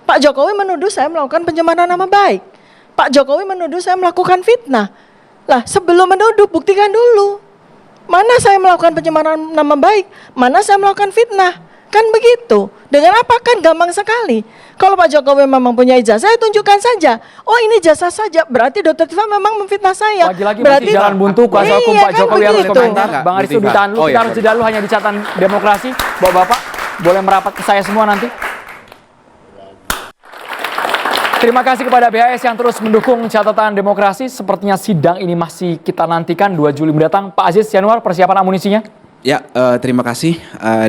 Pak Jokowi menuduh saya melakukan pencemaran nama baik. Pak Jokowi menuduh saya melakukan fitnah. Lah, sebelum menuduh buktikan dulu. Mana saya melakukan pencemaran nama baik, mana saya melakukan fitnah. Kan begitu. Dengan apa kan gampang sekali. Kalau Pak Jokowi memang punya ijazah, saya tunjukkan saja. Oh, ini ijazah saja. Berarti Dr. Tifa memang memfitnah saya. Lagi-lagi berarti masih jalan buntu kuasa hukum Pak Jokowi harus begitu. komentar. Bang Aristo ditahan dulu. Kita harus jeda dulu hanya di catatan demokrasi. Bapak-bapak boleh merapat ke saya semua nanti. Terima kasih kepada BHS yang terus mendukung catatan demokrasi. Sepertinya sidang ini masih kita nantikan 2 Juli mendatang. Pak Aziz Yanuar, persiapan amunisinya? Ya, terima kasih.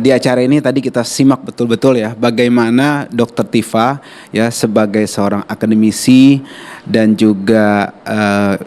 Di acara ini tadi kita simak betul-betul ya bagaimana Dr. Tifa ya sebagai seorang akademisi dan juga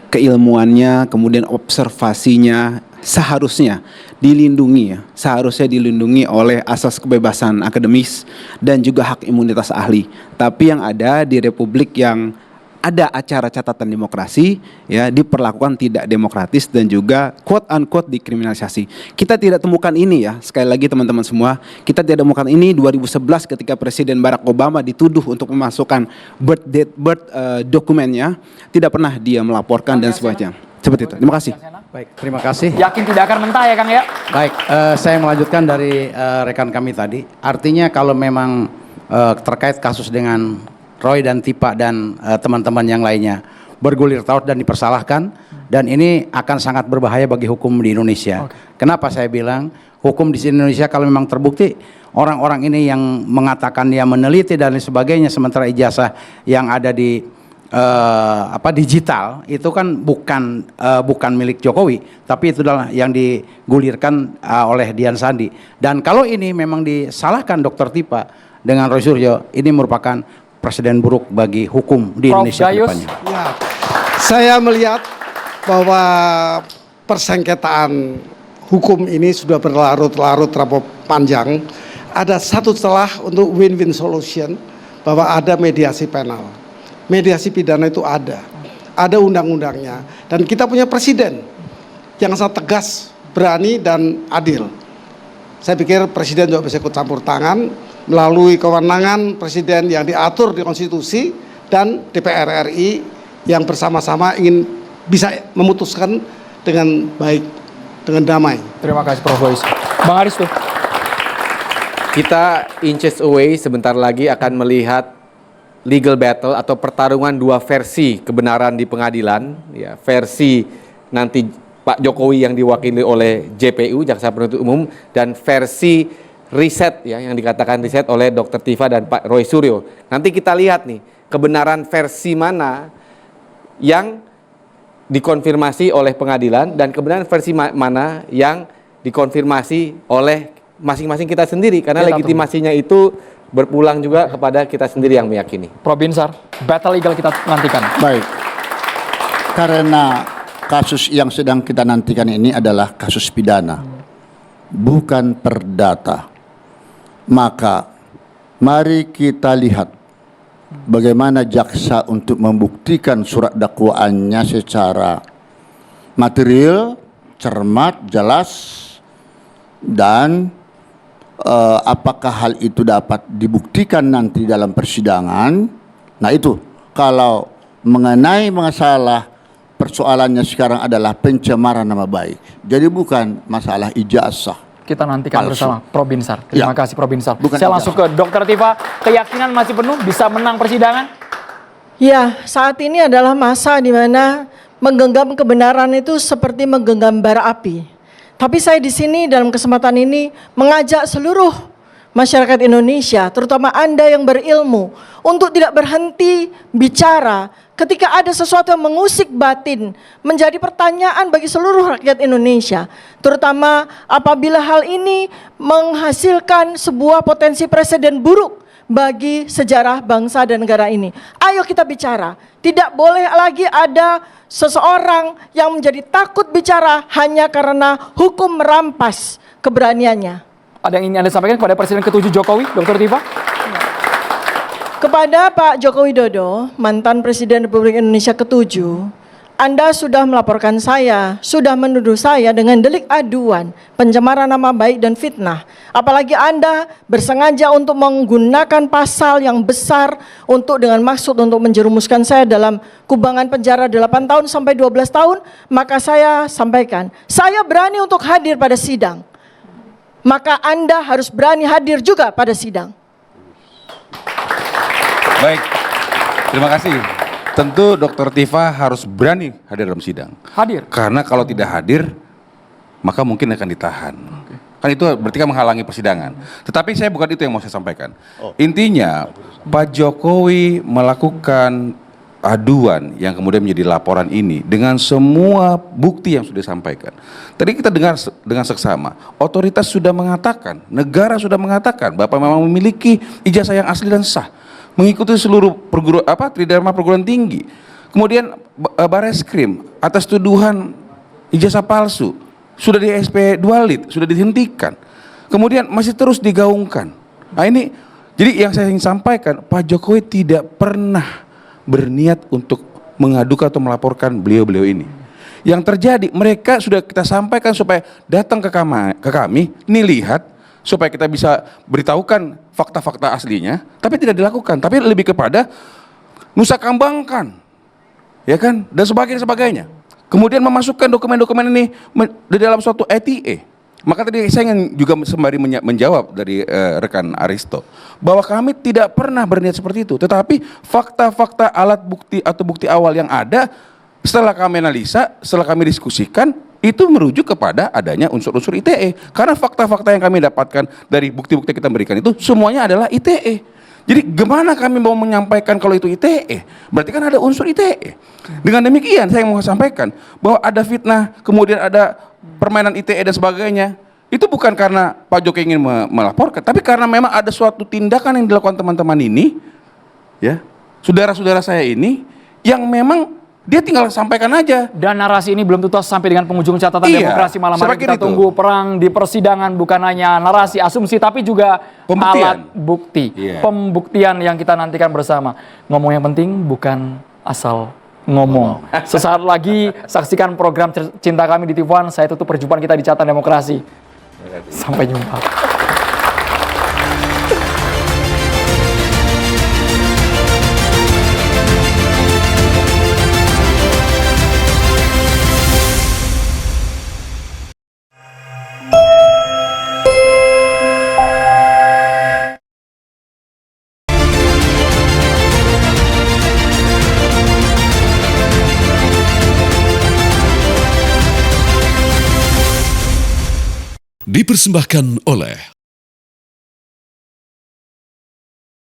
keilmuannya, kemudian observasinya seharusnya dilindungi ya, seharusnya dilindungi oleh asas kebebasan akademis dan juga hak imunitas ahli. Tapi yang ada di republik yang ada acara catatan demokrasi ya diperlakukan tidak demokratis dan juga quote unquote dikriminalisasi. Kita tidak temukan ini ya, sekali lagi teman-teman semua, kita tidak temukan ini 2011 ketika Presiden Barack Obama dituduh untuk memasukkan birth dokumennya, tidak pernah dia melaporkan dan sebagainya. Seperti itu. Terima kasih. Baik, terima kasih. Yakin tidak akan mentah ya Kang ya? Baik, saya melanjutkan dari rekan kami tadi. Artinya kalau memang terkait kasus dengan Roy dan Tipa dan teman-teman yang lainnya bergulir taut dan dipersalahkan, dan ini akan sangat berbahaya bagi hukum di Indonesia. Kenapa saya bilang hukum di Indonesia kalau memang terbukti orang-orang ini yang mengatakan dia meneliti dan lain sebagainya, sementara ijazah yang ada di digital itu kan bukan milik Jokowi, tapi itu adalah yang digulirkan oleh Dian Sandi. Dan kalau ini memang disalahkan Dr. Tipa dengan Roy Suryo, ini merupakan presiden buruk bagi hukum di Indonesia ke depannya. Ya, saya melihat bahwa persengketaan hukum ini sudah berlarut-larut terlalu panjang. Ada satu celah untuk win-win solution, bahwa ada mediasi penal. Mediasi pidana itu ada undang-undangnya, dan kita punya presiden yang sangat tegas, berani dan adil. Saya pikir presiden juga bisa ikut campur tangan melalui kewenangan presiden yang diatur di konstitusi dan DPR RI yang bersama-sama ingin bisa memutuskan dengan baik, dengan damai. Terima kasih Prof. Boys. Bang Aris tuh. Kita inches away sebentar lagi akan melihat legal battle atau pertarungan dua versi kebenaran di pengadilan, ya, versi nanti Pak Jokowi yang diwakili oleh JPU, Jaksa Penuntut Umum, dan versi riset ya yang dikatakan riset oleh Dr. Tifa dan Pak Roy Suryo. Nanti kita lihat nih kebenaran versi mana yang dikonfirmasi oleh pengadilan dan kebenaran versi mana yang dikonfirmasi oleh masing-masing kita sendiri, karena legitimasinya itu berpulang juga kepada kita sendiri yang meyakini. Prof. Binsar, battle legal kita nantikan. Baik, karena kasus yang sedang kita nantikan ini adalah kasus pidana, bukan perdata. Maka mari kita lihat bagaimana jaksa untuk membuktikan surat dakwaannya secara material, cermat, jelas, dan apakah hal itu dapat dibuktikan nanti dalam persidangan. Nah itu, kalau mengenai masalah persoalannya sekarang adalah pencemaran nama baik, jadi bukan masalah ijazah. Kita nantikan palsu bersama Prof. Binsar. Terima kasih Prof. Binsar. Saya langsung ijazah. ke Dr. Tifa. Keyakinan masih penuh bisa menang persidangan? Ya, saat ini adalah masa di mana menggenggam kebenaran itu seperti menggenggam bara api. Tapi saya di sini dalam kesempatan ini mengajak seluruh masyarakat Indonesia, terutama Anda yang berilmu, untuk tidak berhenti bicara ketika ada sesuatu yang mengusik batin, menjadi pertanyaan bagi seluruh rakyat Indonesia, terutama apabila hal ini menghasilkan sebuah potensi presiden buruk bagi sejarah bangsa dan negara ini. Ayo kita bicara. Tidak boleh lagi ada seseorang yang menjadi takut bicara hanya karena hukum merampas keberaniannya. Ada yang ingin Anda sampaikan kepada Presiden ke-7 Jokowi, Dr. Tifa? Kepada Pak Joko Widodo, mantan Presiden Republik Indonesia ke-7, Anda sudah melaporkan saya, sudah menuduh saya dengan delik aduan, pencemaran nama baik dan fitnah. Apalagi Anda bersengaja untuk menggunakan pasal yang besar untuk dengan maksud untuk menjerumuskan saya dalam kubangan penjara 8 tahun sampai 12 tahun, maka saya sampaikan, saya berani untuk hadir pada sidang. Maka Anda harus berani hadir juga pada sidang. Baik, terima kasih. Tentu Dr. Tifa harus berani hadir dalam sidang. Hadir? Karena kalau tidak hadir, maka mungkin akan ditahan. Kan itu berarti kan menghalangi persidangan. Tetapi saya bukan itu yang mau saya sampaikan. Intinya, Pak Jokowi melakukan aduan yang kemudian menjadi laporan ini dengan semua bukti yang sudah disampaikan. Tadi kita dengar dengan seksama, otoritas sudah mengatakan, negara sudah mengatakan Bapak memang memiliki ijazah yang asli dan sah, mengikuti seluruh tridharma perguruan tinggi. Kemudian Bareskrim atas tuduhan ijazah palsu sudah di SP 2 lit, sudah dihentikan. Kemudian masih terus digaungkan. Nah ini, jadi yang saya ingin sampaikan, Pak Jokowi tidak pernah berniat untuk mengadukan atau melaporkan beliau-beliau ini. Yang terjadi, mereka sudah kita sampaikan supaya datang ke kami, nih lihat, supaya kita bisa beritahukan fakta-fakta aslinya, tapi tidak dilakukan. Tapi lebih kepada nusa kambangkan, ya kan, dan sebagainya. Kemudian memasukkan dokumen-dokumen ini di dalam suatu ETA. Maka tadi saya ingin juga sembari menjawab dari rekan Aristo, bahwa kami tidak pernah berniat seperti itu, tetapi fakta-fakta alat bukti atau bukti awal yang ada setelah kami analisa, setelah kami diskusikan, itu merujuk kepada adanya unsur-unsur ITE. Karena fakta-fakta yang kami dapatkan dari bukti-bukti kita berikan itu semuanya adalah ITE. Jadi gimana kami mau menyampaikan kalau itu ITE? Berarti kan ada unsur ITE. Dengan demikian saya mau sampaikan bahwa ada fitnah, kemudian ada permainan ITE dan sebagainya. Itu bukan karena Pak Jokowi ingin melaporkan, tapi karena memang ada suatu tindakan yang dilakukan teman-teman ini, ya, saudara-saudara saya ini, yang memang dia tinggal sampaikan aja. Dan narasi ini belum tuntas sampai dengan penghujung catatan demokrasi malam hari. Kita tunggu perang di persidangan, bukan hanya narasi, asumsi, tapi juga alat bukti. Pembuktian yang kita nantikan bersama. Ngomong yang penting bukan asal ngomong. Sesaat lagi saksikan program Cinta Kami di TV1. Saya tutup perjumpaan kita di Catatan Demokrasi. Sampai jumpa. Dipersembahkan oleh